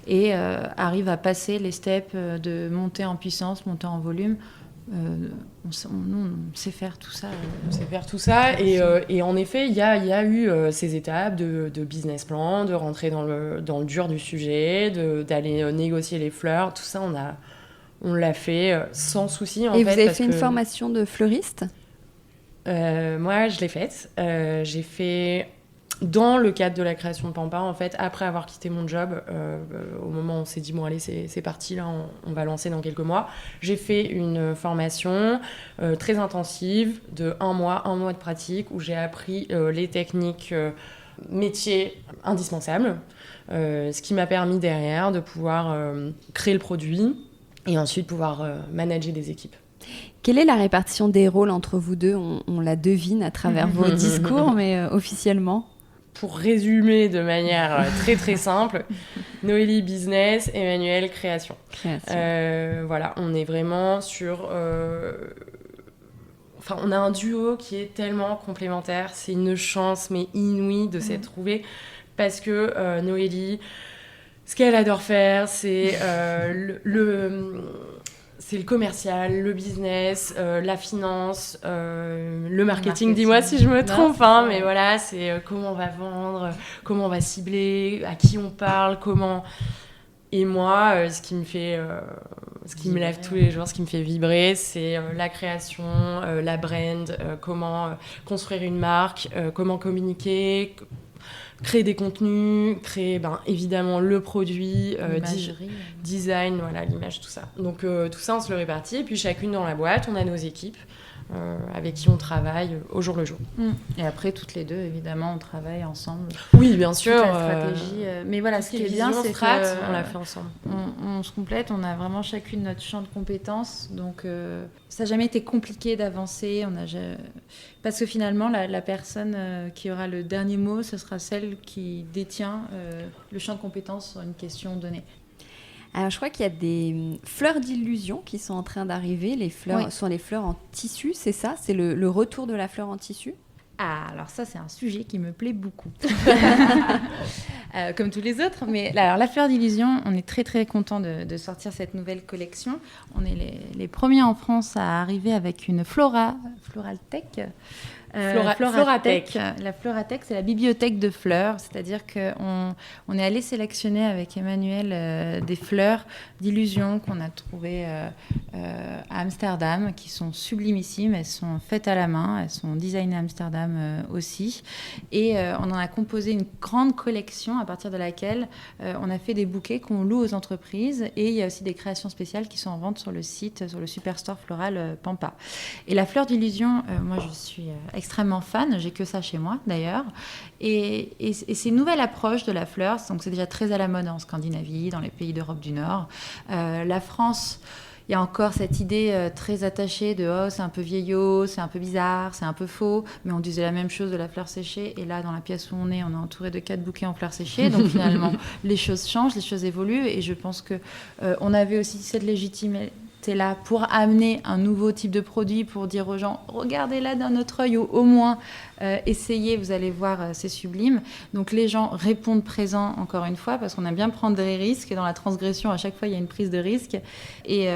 B: et arrive à passer les steps de monter en puissance, monter en volume. On sait faire tout ça.
C: On sait faire tout ça. Et en effet, il y a eu ces étapes de business plan, de rentrer dans le dur du sujet, d'aller négocier les fleurs. Tout ça, on l'a fait sans souci.
A: Et vous avez fait une formation de fleuriste ?
C: Moi, je l'ai faite. J'ai fait dans le cadre de la création de Pampa, en fait, après avoir quitté mon job, au moment où on s'est dit, bon allez, c'est parti, là, on va lancer dans quelques mois, j'ai fait une formation très intensive de un mois de pratique, où j'ai appris les techniques métiers indispensables, ce qui m'a permis derrière de pouvoir créer le produit et ensuite pouvoir manager des équipes.
A: Quelle est la répartition des rôles entre vous deux ? On la devine à travers vos discours, mais officiellement ?
C: Pour résumer de manière très très simple, Noélie business, Emmanuel création. Voilà, on est vraiment sur... Enfin, on a un duo qui est tellement complémentaire. C'est une chance mais inouïe de s'être trouvés parce que Noélie, ce qu'elle adore faire, c'est c'est le commercial, le business, la finance, le marketing. Dis-moi si je me trompe, mais voilà, c'est comment on va vendre, comment on va cibler, à qui on parle, comment... Et moi, ce qui me fait, ce qui me lève tous les jours, ce qui me fait vibrer, c'est la création, la brand, comment construire une marque, comment communiquer, créer des contenus, créer évidemment le produit, design, voilà, l'image, tout ça. Donc tout ça, on se le répartit. Et puis chacune dans la boîte, on a nos équipes avec qui on travaille au jour le jour.
B: Et après, toutes les deux, évidemment, on travaille ensemble.
C: Oui, bien sûr.
B: La stratégie. Mais voilà, ce qui est bien, c'est
C: on l'a fait ensemble.
B: On se complète, on a vraiment chacune notre champ de compétences. Donc, ça n'a jamais été compliqué d'avancer. Parce que finalement, la personne qui aura le dernier mot, ce sera celle qui détient le champ de compétences sur une question donnée.
A: Alors, je crois qu'il y a des fleurs d'illusion qui sont en train d'arriver. Les fleurs sont les fleurs en tissu, c'est ça ? C'est le retour de la fleur en tissu ?
B: Ah, alors ça, c'est un sujet qui me plaît beaucoup. Comme tous les autres. Mais alors, la fleur d'illusion, on est très, très content de sortir cette nouvelle collection. On est les premiers en France à arriver avec une Floratech.
C: Floratech.
B: La Floratech, c'est la bibliothèque de fleurs, c'est-à-dire qu'on est allé sélectionner avec Emmanuel des fleurs d'illusion qu'on a trouvées à Amsterdam, qui sont sublimissimes. Elles sont faites à la main, elles sont designées à Amsterdam aussi. Et on en a composé une grande collection à partir de laquelle on a fait des bouquets qu'on loue aux entreprises. Et il y a aussi des créations spéciales qui sont en vente sur le site, sur le Superstore Floral Pampa. Et la fleur d'illusion, moi je suis extrêmement fan, j'ai que ça chez moi d'ailleurs. Et c'est une nouvelle approche de la fleur, donc c'est déjà très à la mode en Scandinavie, dans les pays d'Europe du Nord. La France, il y a encore cette idée très attachée de « oh, c'est un peu vieillot, c'est un peu bizarre, c'est un peu faux », mais on disait la même chose de la fleur séchée, et là, dans la pièce où on est entouré de 4 bouquets en fleurs séchées, donc finalement, les choses changent, les choses évoluent, et je pense qu'on avait aussi cette légitimité là pour amener un nouveau type de produit, pour dire aux gens, regardez-la d'un autre œil, ou au moins essayez, vous allez voir, c'est sublime. Donc les gens répondent présents, encore une fois, parce qu'on aime bien prendre des risques, et dans la transgression, à chaque fois, il y a une prise de risque. Et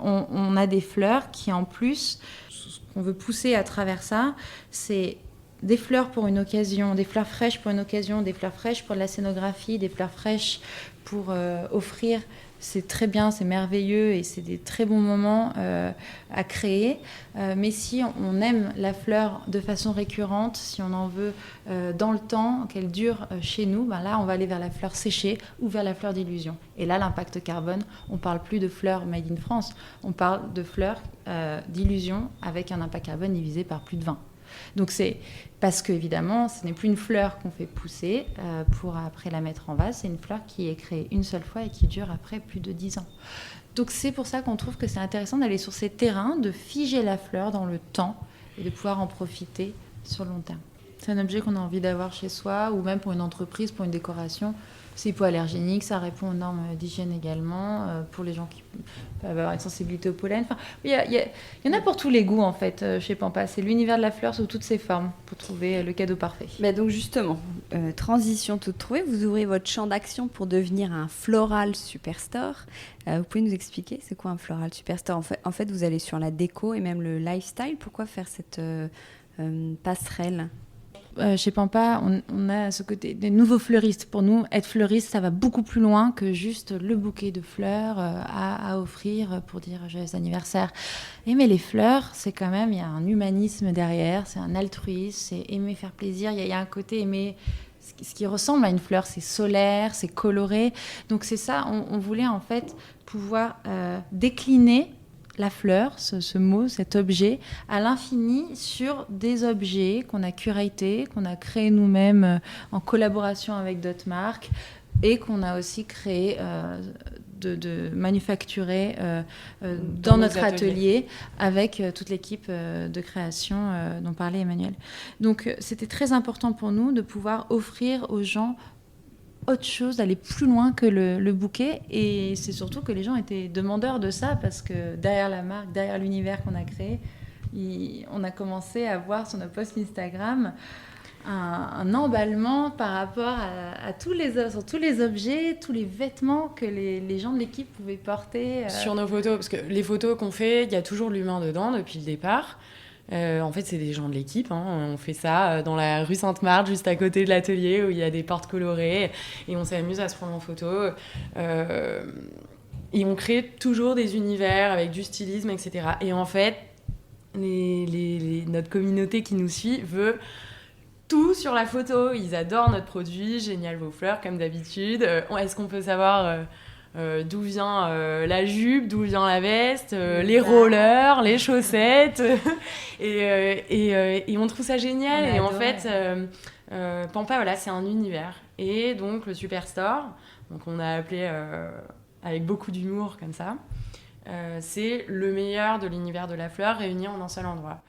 B: on a des fleurs qui, en plus, ce qu'on veut pousser à travers ça, c'est des fleurs pour une occasion, des fleurs fraîches pour une occasion, des fleurs fraîches pour de la scénographie, des fleurs fraîches pour offrir. C'est très bien, c'est merveilleux et c'est des très bons moments à créer. Mais si on aime la fleur de façon récurrente, si on en veut dans le temps, qu'elle dure chez nous, là, on va aller vers la fleur séchée ou vers la fleur d'illusion. Et là, l'impact carbone, on ne parle plus de fleurs made in France, on parle de fleurs d'illusion avec un impact carbone divisé par plus de 20. Donc c'est parce qu'évidemment, ce n'est plus une fleur qu'on fait pousser pour après la mettre en vase, c'est une fleur qui est créée une seule fois et qui dure après plus de 10 ans. Donc c'est pour ça qu'on trouve que c'est intéressant d'aller sur ces terrains, de figer la fleur dans le temps et de pouvoir en profiter sur le long terme. C'est un objet qu'on a envie d'avoir chez soi ou même pour une entreprise, pour une décoration. C'est hypoallergénique, ça répond aux normes d'hygiène également, pour les gens qui peuvent avoir une sensibilité au pollen. Enfin, il y en a pour tous les goûts en fait chez Pampa. C'est l'univers de la fleur sous toutes ses formes pour trouver le cadeau parfait.
A: Donc justement, transition toute trouvée, vous ouvrez votre champ d'action pour devenir un floral superstore. Vous pouvez nous expliquer c'est quoi un floral superstore ? En fait, vous allez sur la déco et même le lifestyle. Pourquoi faire cette passerelle ?
B: chez Pampa, on a ce côté des nouveaux fleuristes. Pour nous, être fleuriste, ça va beaucoup plus loin que juste le bouquet de fleurs à offrir pour dire joyeux anniversaire. Aimer les fleurs, c'est quand même, il y a un humanisme derrière, c'est un altruisme, c'est aimer faire plaisir. Il y a un côté aimer ce qui ressemble à une fleur, c'est solaire, c'est coloré. Donc c'est ça, on voulait en fait pouvoir décliner la fleur, ce mot, cet objet, à l'infini sur des objets qu'on a curatés, qu'on a créés nous-mêmes en collaboration avec d'autres marques et qu'on a aussi créé de manufacturer dans notre atelier avec toute l'équipe de création dont parlait Emmanuel. Donc c'était très important pour nous de pouvoir offrir aux gens autre chose, d'aller plus loin que le bouquet. Et c'est surtout que les gens étaient demandeurs de ça parce que derrière la marque, derrière l'univers qu'on a créé, on a commencé à voir sur nos posts Instagram un emballement par rapport à sur tous les objets, tous les vêtements que les gens de l'équipe pouvaient porter.
C: Sur nos photos, parce que les photos qu'on fait, il y a toujours l'humain dedans depuis le départ. En fait, c'est des gens de l'équipe. On fait ça dans la rue Sainte-Marthe, juste à côté de l'atelier, où il y a des portes colorées. Et on s'amuse à se prendre en photo. Et on crée toujours des univers avec du stylisme, etc. Et en fait, notre communauté qui nous suit veut tout sur la photo. Ils adorent notre produit. Génial vos fleurs, comme d'habitude. Est-ce qu'on peut savoir... d'où vient la jupe, d'où vient la veste, les rollers, les chaussettes. Et on trouve ça génial. Et en fait, Pampa, voilà, c'est un univers. Et donc, le Superstore, donc on a appelé avec beaucoup d'humour comme ça, c'est le meilleur de l'univers de la fleur réuni en un seul endroit.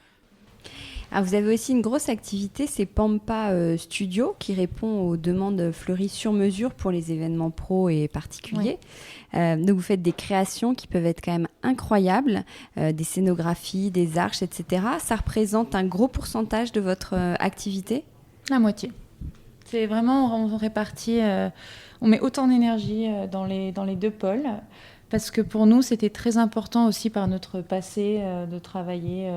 A: Alors vous avez aussi une grosse activité, c'est Pampa Studio, qui répond aux demandes fleuries sur mesure pour les événements pro et particuliers. Oui. Donc vous faites des créations qui peuvent être quand même incroyables, des scénographies, des arches, etc. Ça représente un gros pourcentage de votre activité ?
B: La moitié. C'est vraiment, on répartit, on met autant d'énergie dans les deux pôles. Parce que pour nous, c'était très important aussi par notre passé de travailler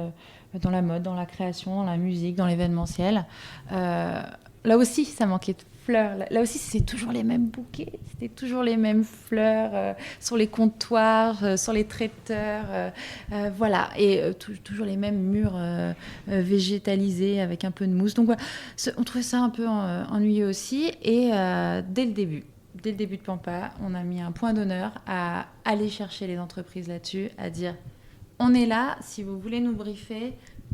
B: dans la mode, dans la création, dans la musique, dans l'événementiel. Là aussi, ça manquait de fleurs. Là aussi, c'est toujours les mêmes bouquets, c'était toujours les mêmes fleurs sur les comptoirs, sur les traiteurs. Voilà, et toujours les mêmes murs végétalisés avec un peu de mousse. Donc voilà, on trouvait ça un peu ennuyeux aussi. Et dès le début de Pampa, on a mis un point d'honneur à aller chercher les entreprises là-dessus, à dire on est là, si vous voulez nous briefer,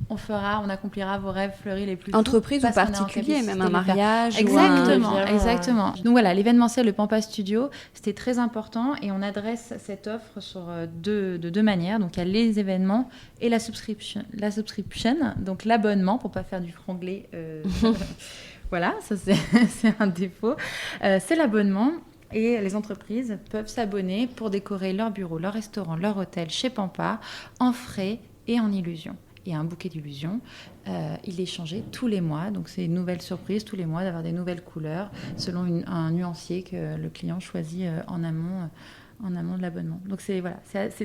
B: on accomplira vos rêves fleuris les plus fous.
A: Entreprise ou particulier, même un mariage.
B: Exactement. Donc voilà, l'événementiel, le Pampa Studio, c'était très important et on adresse cette offre de deux manières. Donc il y a les événements et la subscription, donc l'abonnement pour pas faire du franglais. Voilà, ça c'est un défaut. C'est l'abonnement et les entreprises peuvent s'abonner pour décorer leur bureau, leur restaurant, leur hôtel chez Pampa en frais et en illusions. Et un bouquet d'illusions, il est changé tous les mois. Donc c'est une nouvelle surprise tous les mois d'avoir des nouvelles couleurs selon un nuancier que le client choisit en amont de l'abonnement. Donc c'est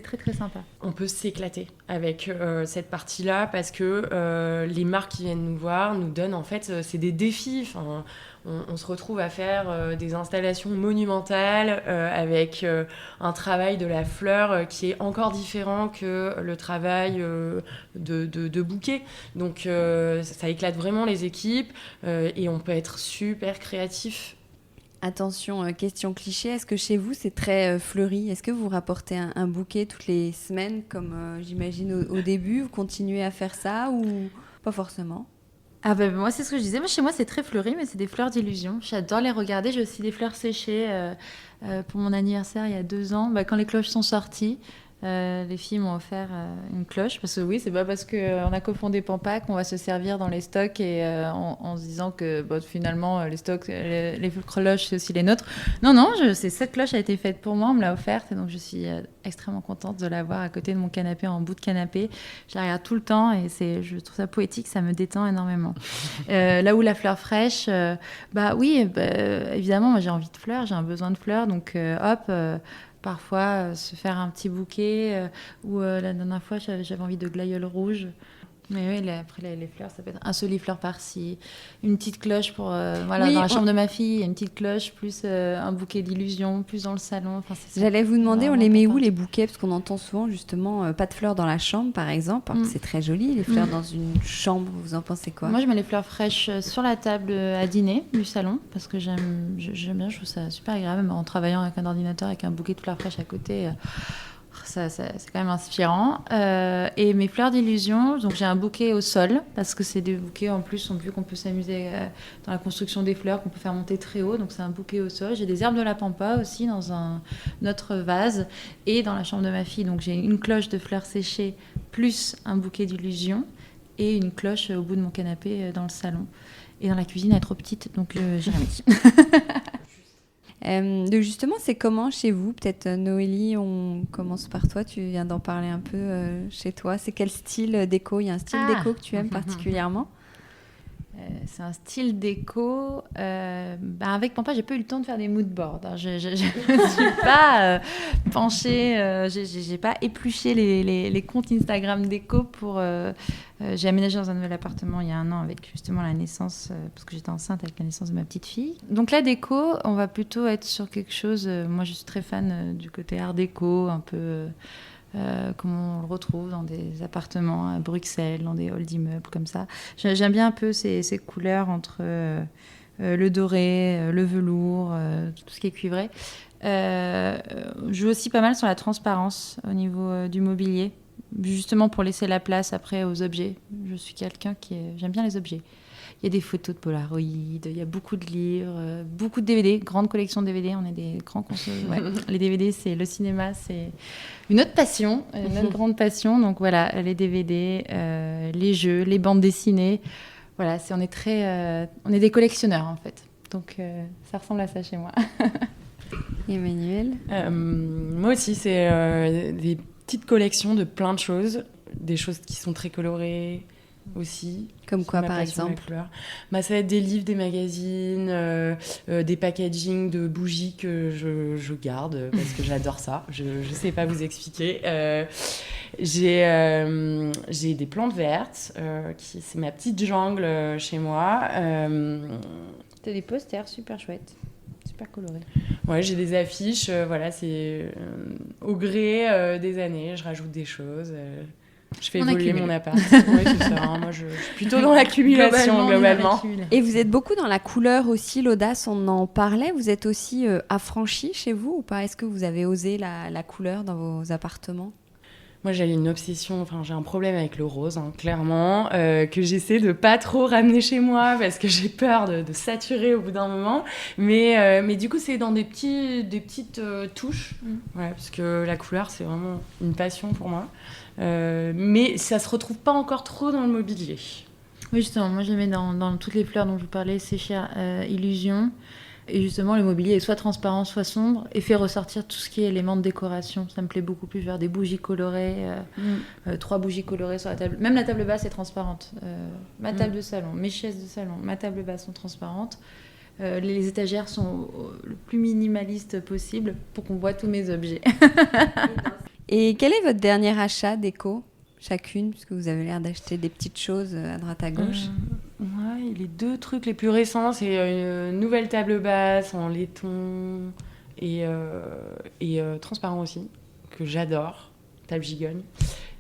B: très très sympa.
C: On peut s'éclater avec cette partie-là parce que les marques qui viennent nous voir nous donnent en fait c'est des défis. Enfin, on se retrouve à faire des installations monumentales avec un travail de la fleur qui est encore différent que le travail de bouquet. Donc ça éclate vraiment les équipes et on peut être super créatif.
A: Attention, question cliché, est-ce que chez vous c'est très fleuri ? Est-ce que vous rapportez un bouquet toutes les semaines comme j'imagine au début ? Vous continuez à faire ça ou pas forcément ?
B: Ah ben moi c'est ce que je disais, chez moi c'est très fleuri mais c'est des fleurs d'illusion. J'adore les regarder, j'ai aussi des fleurs séchées pour mon anniversaire il y a 2 ans. Quand les cloches sont sorties, les filles m'ont offert une cloche parce que oui, c'est pas parce qu'on a cofondé Pampa qu'on va se servir dans les stocks et en se disant que finalement les stocks, les cloches c'est aussi les nôtres. Non, cette cloche a été faite pour moi, on me l'a offerte et donc je suis extrêmement contente de l'avoir à côté de mon canapé, en bout de canapé. Je la regarde tout le temps et je trouve ça poétique, ça me détend énormément. Là où la fleur fraîche, évidemment moi j'ai envie de fleurs, j'ai un besoin de fleurs donc parfois se faire un petit bouquet ou la dernière fois j'avais envie de glaïeul rouge. Mais oui, après les fleurs, ça peut être un solifleur par-ci, une petite cloche pour dans la chambre de ma fille, il y a une petite cloche plus un bouquet d'illusions, plus dans le salon. Enfin,
A: J'allais vous demander, on les met où les bouquets, parce qu'on entend souvent justement pas de fleurs dans la chambre, par exemple. C'est très joli, les fleurs dans une chambre. Vous en pensez quoi?
B: Moi, je mets les fleurs fraîches sur la table à dîner du salon parce que j'aime bien, je trouve ça super agréable, même en travaillant avec un ordinateur avec un bouquet de fleurs fraîches à côté. C'est quand même inspirant. Et mes fleurs d'illusion, donc j'ai un bouquet au sol, parce que c'est des bouquets, en plus, vu qu'on peut s'amuser dans la construction des fleurs, qu'on peut faire monter très haut, donc c'est un bouquet au sol. J'ai des herbes de la pampa aussi dans un autre vase, et dans la chambre de ma fille, donc j'ai une cloche de fleurs séchées, plus un bouquet d'illusion, et une cloche au bout de mon canapé dans le salon. Et dans la cuisine, elle est trop petite, donc j'ai remis.
A: Justement, c'est comment chez vous? Peut-être Noélie, on commence par toi, tu viens d'en parler un peu chez toi. C'est quel style déco? Il y a un style déco que tu aimes particulièrement?
B: C'est un style déco. Avec Pampa, j'ai pas eu le temps de faire des mood boards. Je ne suis pas penchée, j'ai pas épluché les comptes Instagram déco pour. J'ai aménagé dans un nouvel appartement il y a 1 an avec justement la naissance, parce que j'étais enceinte avec la naissance de ma petite fille. Donc la déco, on va plutôt être sur quelque chose. Moi, je suis très fan du côté art déco, un peu. Comme on le retrouve dans des appartements à Bruxelles, dans des halls d'immeubles comme ça. J'aime bien un peu ces couleurs entre le doré, le velours, tout ce qui est cuivré. Je joue aussi pas mal sur la transparence au niveau du mobilier, justement pour laisser la place après aux objets. Je suis quelqu'un j'aime bien les objets. Il y a des photos de Polaroid, il y a beaucoup de livres, beaucoup de DVD, grande collection de DVD. On est des grands consommateurs. Ouais. Les DVD, c'est le cinéma, c'est une autre passion, une autre grande passion. Donc voilà, les DVD, les jeux, les bandes dessinées. Voilà, on est des collectionneurs en fait. Donc ça ressemble à ça chez moi.
A: Emmanuel?
C: Moi aussi, c'est des petites collections de plein de choses, des choses qui sont très colorées. Aussi.
A: Comme quoi, par exemple?
C: Ça va être des livres, des magazines, des packaging de bougies que je garde parce que j'adore ça. Je sais pas vous expliquer. J'ai des plantes vertes, c'est ma petite jungle chez moi.
B: T'as des posters super chouettes. Super coloré.
C: Ouais, j'ai des affiches. C'est au gré des années, je rajoute des choses. Je fais évoluer mon appart. Ouais, c'est ça. Hein. Moi, je suis plutôt dans l'accumulation, globalement.
A: Et vous êtes beaucoup dans la couleur aussi, l'audace, on en parlait. Vous êtes aussi affranchi chez vous ou pas? Est-ce que vous avez osé la couleur dans vos appartements?
C: Moi, j'ai une obsession, j'ai un problème avec le rose, hein, clairement, que j'essaie de pas trop ramener chez moi parce que j'ai peur de saturer au bout d'un moment. Mais du coup, c'est dans des petites touches, parce que la couleur, c'est vraiment une passion pour moi. Mais ça se retrouve pas encore trop dans le mobilier.
B: Oui, justement, moi, je les mets dans toutes les fleurs dont je vous parlais, séchées illusion. Et justement, le mobilier est soit transparent, soit sombre, et fait ressortir tout ce qui est éléments de décoration. Ça me plaît beaucoup plus, faire des bougies colorées, 3 bougies colorées sur la table. Même la table basse est transparente. Ma table de salon, mes chaises de salon, ma table basse sont transparentes. Les étagères sont le plus minimalistes possible pour qu'on voit tous mes objets.
A: Et quel est votre dernier achat déco, chacune, puisque vous avez l'air d'acheter des petites choses à droite à gauche?
C: Les 2 trucs les plus récents, c'est une nouvelle table basse en laiton et transparent aussi, que j'adore, table gigogne,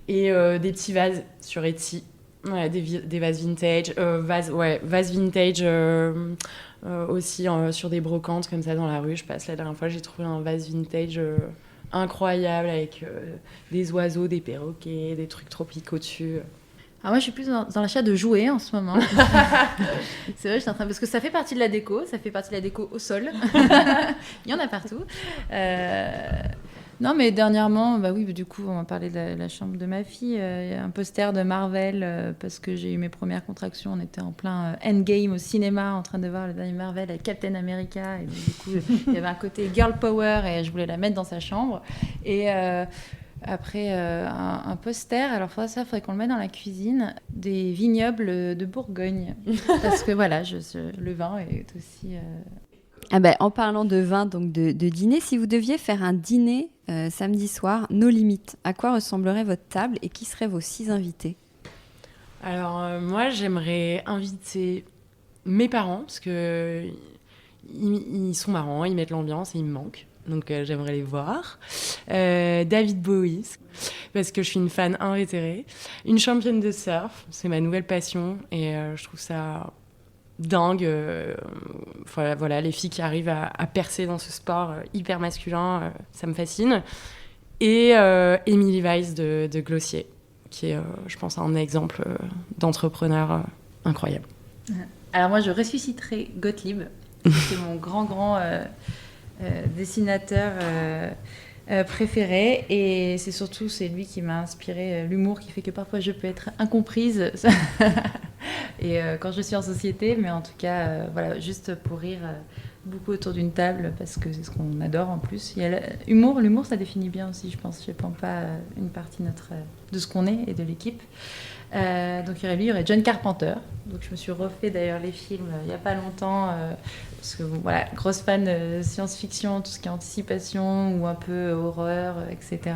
C: et des petits vases sur Etsy, des vases vintage, vases vintage aussi sur des brocantes comme ça dans la rue. Je passe la dernière fois, j'ai trouvé un vase vintage incroyable avec des oiseaux, des perroquets, des trucs tropicaux dessus.
B: Alors moi, je suis plus dans l'achat de jouets en ce moment. C'est vrai, je suis en train... parce que ça fait partie de la déco, au sol. Il y en a partout. Non, mais dernièrement, du coup, on va parler de la chambre de ma fille. Il y a un poster de Marvel, parce que j'ai eu mes premières contractions. On était en plein Endgame au cinéma, en train de voir le dernier Marvel avec Captain America. Et du coup, il y avait un côté girl power et je voulais la mettre dans sa chambre. Et... après, un poster, alors faudrait qu'on le mette dans la cuisine, des vignobles de Bourgogne. Parce que voilà, le vin est aussi...
A: En parlant de vin, donc de dîner, si vous deviez faire un dîner samedi soir, nos limites, à quoi ressemblerait votre table et qui seraient vos 6 invités?
C: Alors, moi, j'aimerais inviter mes parents, parce que ils sont marrants, ils mettent l'ambiance et ils me manquent. Donc, j'aimerais les voir. David Bowie, parce que je suis une fan invétérée. Une championne de surf, c'est ma nouvelle passion. Et je trouve ça dingue. Voilà, les filles qui arrivent à percer dans ce sport hyper masculin, ça me fascine. Et Emily Weiss de Glossier, qui est, je pense, un exemple d'entrepreneur incroyable.
B: Alors moi, je ressusciterai Gottlieb. C'est mon grand dessinateur préféré. Et c'est lui qui m'a inspiré l'humour qui fait que parfois je peux être incomprise. Et quand je suis en société, mais en tout cas, voilà, juste pour rire beaucoup autour d'une table, parce que c'est ce qu'on adore en plus. Il y a l'humour, ça définit bien aussi, je pense, chez Pampa, une partie de ce qu'on est et de l'équipe. Donc il y aurait John Carpenter. Donc je me suis refait d'ailleurs les films il n'y a pas longtemps, parce que voilà, grosse fan de science-fiction, tout ce qui est anticipation ou un peu horreur, etc.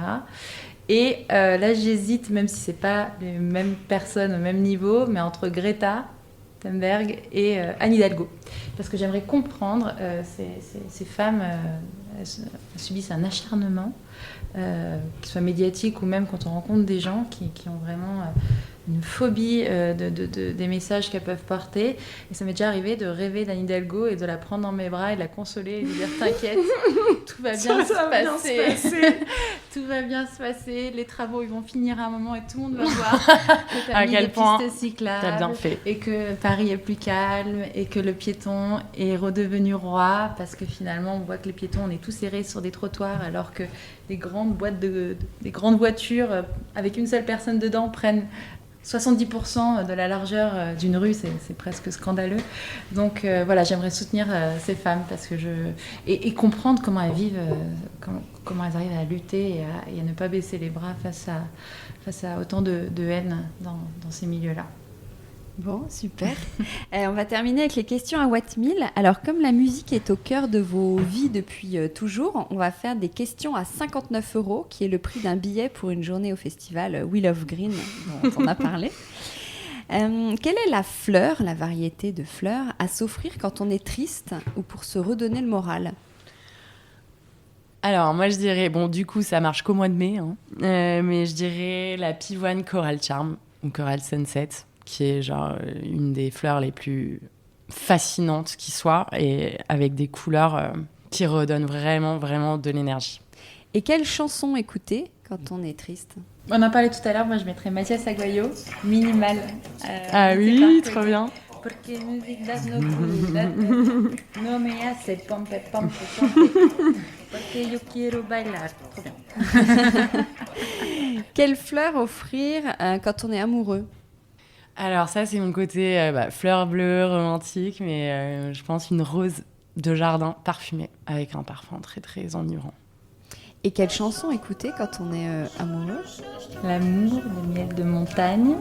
B: Et là j'hésite, même si c'est pas les mêmes personnes au même niveau, mais entre Greta Thunberg et Anne Hidalgo, parce que j'aimerais comprendre ces femmes elles subissent un acharnement, qu'il soit médiatique ou même quand on rencontre des gens qui ont vraiment une phobie des messages qu'elles peuvent porter. Et ça m'est déjà arrivé de rêver d'Anne Hidalgo et de la prendre dans mes bras et de la consoler et de lui dire t'inquiète, tout va bien se passer. Tout va bien se passer, les travaux ils vont finir à un moment et tout le monde va voir que t'as
C: à
B: mis
C: quel
B: des
C: point
B: pistes cyclables,
C: t'as bien fait.
B: et que Paris est plus calme et que le piéton est redevenu roi, parce que finalement on voit que les piétons on est tous serrés sur des trottoirs alors que des grandes voitures avec une seule personne dedans prennent 70% de la largeur d'une rue, c'est presque scandaleux. Donc voilà, j'aimerais soutenir ces femmes parce que et comprendre comment elles vivent, comment elles arrivent à lutter et à ne pas baisser les bras face à autant de haine dans ces milieux-là.
A: Bon, super. On va terminer avec les questions à Watt 1000. Alors, comme la musique est au cœur de vos vies depuis toujours, on va faire des questions à 59 €, qui est le prix d'un billet pour une journée au festival We Love Green, dont on a parlé. Quelle est la fleur, la variété de fleurs, à s'offrir quand on est triste ou pour se redonner le moral ?
C: Alors, moi, je dirais, bon, du coup, ça marche qu'au mois de mai, hein, mais je dirais la pivoine Coral Charm ou Coral Sunset, qui est genre une des fleurs les plus fascinantes qui soit, et avec des couleurs qui redonnent vraiment, vraiment de l'énergie.
A: Et quelle chanson écouter quand on est triste ?
B: On en parlait tout à l'heure, moi je mettrais Mathias Aguayo, Minimal.
C: Ah oui, trop bien.
B: Porque music das no cuidar, no me hace pompe, pompe, pompe, porque yo quiero bailar. Trop bien.
A: Quelle fleur offrir quand on est amoureux ?
C: Alors ça, c'est mon côté fleur bleue, romantique, mais je pense une rose de jardin parfumée, avec un parfum très, très enivrant.
A: Et quelle chanson écouter quand on est amoureux ?
B: L'amour, le miel de montagne,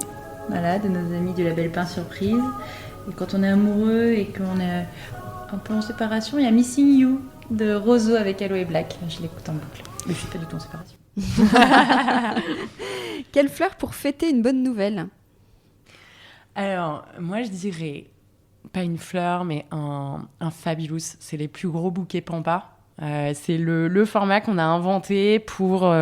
B: voilà, de nos amis du label Pain Surprise. Et quand on est amoureux et qu'on est un peu en séparation, il y a Missing You de Roseau avec Aloe Black. Je l'écoute en boucle, mais je suis pas du tout en séparation.
A: Quelle fleur pour fêter une bonne nouvelle ?
C: Alors, moi, je dirais pas une fleur, mais un Fabulous. C'est les plus gros bouquets Pampa. C'est le format qu'on a inventé pour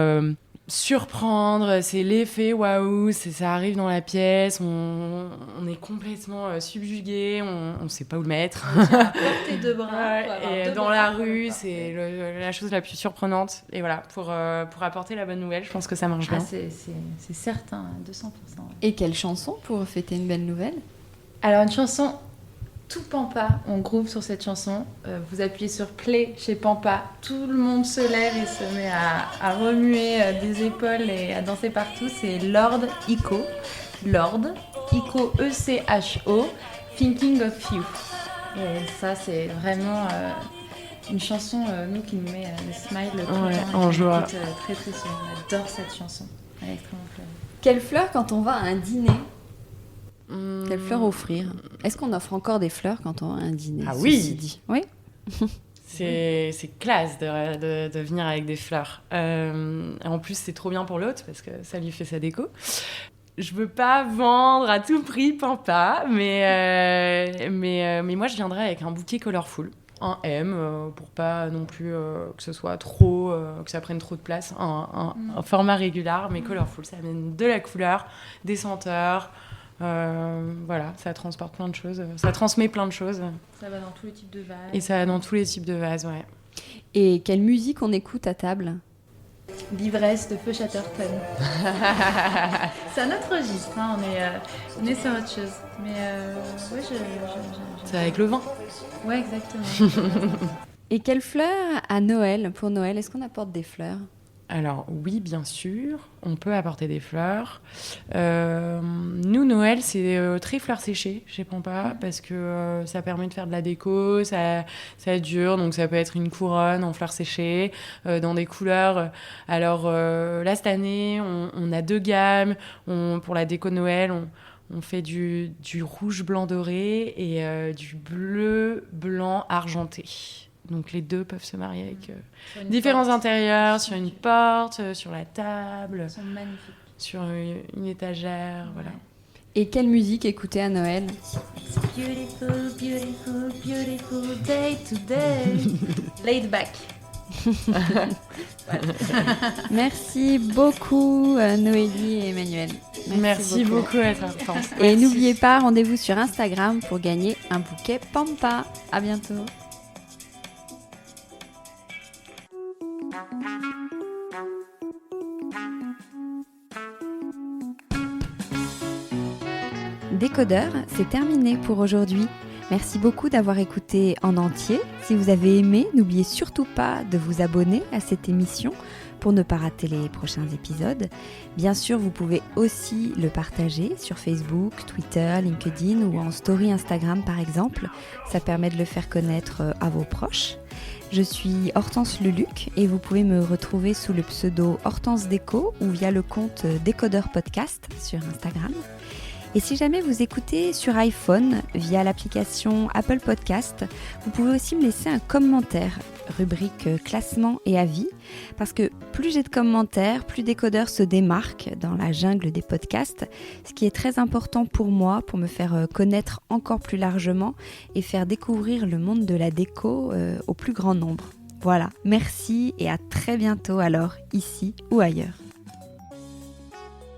C: surprendre. C'est l'effet waouh. Ça arrive dans la pièce, on est complètement subjugué, on ne sait pas où le mettre.
B: Porter deux bras.
C: Et dans la rue, c'est la chose la plus surprenante. Et voilà, pour apporter la bonne nouvelle, je pense que ça marche bien.
B: C'est certain, 200%.
A: Et quelle chanson pour fêter une belle nouvelle ?
B: Alors, une chanson tout Pampa, on groove sur cette chanson. Vous appuyez sur play chez Pampa, tout le monde se lève et se met à remuer des épaules et à danser partout. C'est Lord Echo. Lord Echo, E-C-H-O, Thinking of You. Et ça, c'est vraiment une chanson, nous, qui nous met le smile tout le temps.
C: En joie.
B: Très, très souvent. On adore cette chanson. Elle est extrêmement fleurie.
A: Quelle fleur quand on va à un dîner ? Quelle fleur offrir ? Est-ce qu'on offre encore des fleurs quand on va à un dîner ?
C: Ah oui.
A: Dit. Oui.
C: C'est classe de venir avec des fleurs. En plus, c'est trop bien pour l'hôte parce que ça lui fait sa déco. je veux pas vendre à tout prix Pampa, mais moi je viendrais avec un bouquet colorful, un M, pour pas non plus que ce soit trop, que ça prenne trop de place, un format régulier, mais colorful, ça amène de la couleur, des senteurs, voilà, ça transporte plein de choses, ça transmet plein de choses.
B: Ça va dans tous les types de vases.
C: Et ça va dans tous les types de vases, ouais.
A: Et quelle musique on écoute à table ?
B: L'ivresse de Feu Chatterton. C'est un autre registre, hein, on est sur autre chose. Mais ouais,
C: C'est avec le vin.
B: Ouais, exactement.
A: Et quelles fleurs à Noël ? Pour Noël, est-ce qu'on apporte des fleurs ?
C: Alors oui, bien sûr, on peut apporter des fleurs. Nous, Noël, c'est très fleurs séchées chez Pampa parce que ça permet de faire de la déco, ça dure, donc ça peut être une couronne en fleurs séchées, dans des couleurs. Alors là, cette année, on a 2 gammes. Pour la déco Noël, on fait du rouge, blanc, doré et du bleu, blanc, argenté. Donc les 2 peuvent se marier avec différents intérieurs, sur une porte, sur la table,
B: Ils sont magnifiques.
C: sur une étagère, voilà.
A: Et quelle musique écouter à Noël ?
B: Beautiful, beautiful, beautiful day today. Laid back.
A: Merci beaucoup Noélie et Emmanuel.
C: Merci beaucoup à toi, Hortense.
A: Et n'oubliez pas, rendez-vous sur Instagram pour gagner un bouquet Pampa. À bientôt. Décodeur, c'est terminé pour aujourd'hui. Merci beaucoup d'avoir écouté en entier. Si vous avez aimé, n'oubliez surtout pas de vous abonner à cette émission pour ne pas rater les prochains épisodes. Bien sûr, vous pouvez aussi le partager sur Facebook, Twitter, LinkedIn ou en story Instagram par exemple. Ça permet de le faire connaître à vos proches. Je suis Hortense Leluc et vous pouvez me retrouver sous le pseudo Hortense Déco ou via le compte Décodeur Podcast sur Instagram. Et si jamais vous écoutez sur iPhone via l'application Apple Podcast, vous pouvez aussi me laisser un commentaire, rubrique classement et avis, parce que plus j'ai de commentaires, plus Décodeur se démarque dans la jungle des podcasts, ce qui est très important pour moi, pour me faire connaître encore plus largement et faire découvrir le monde de la déco au plus grand nombre. Voilà, merci et à très bientôt alors, ici ou ailleurs.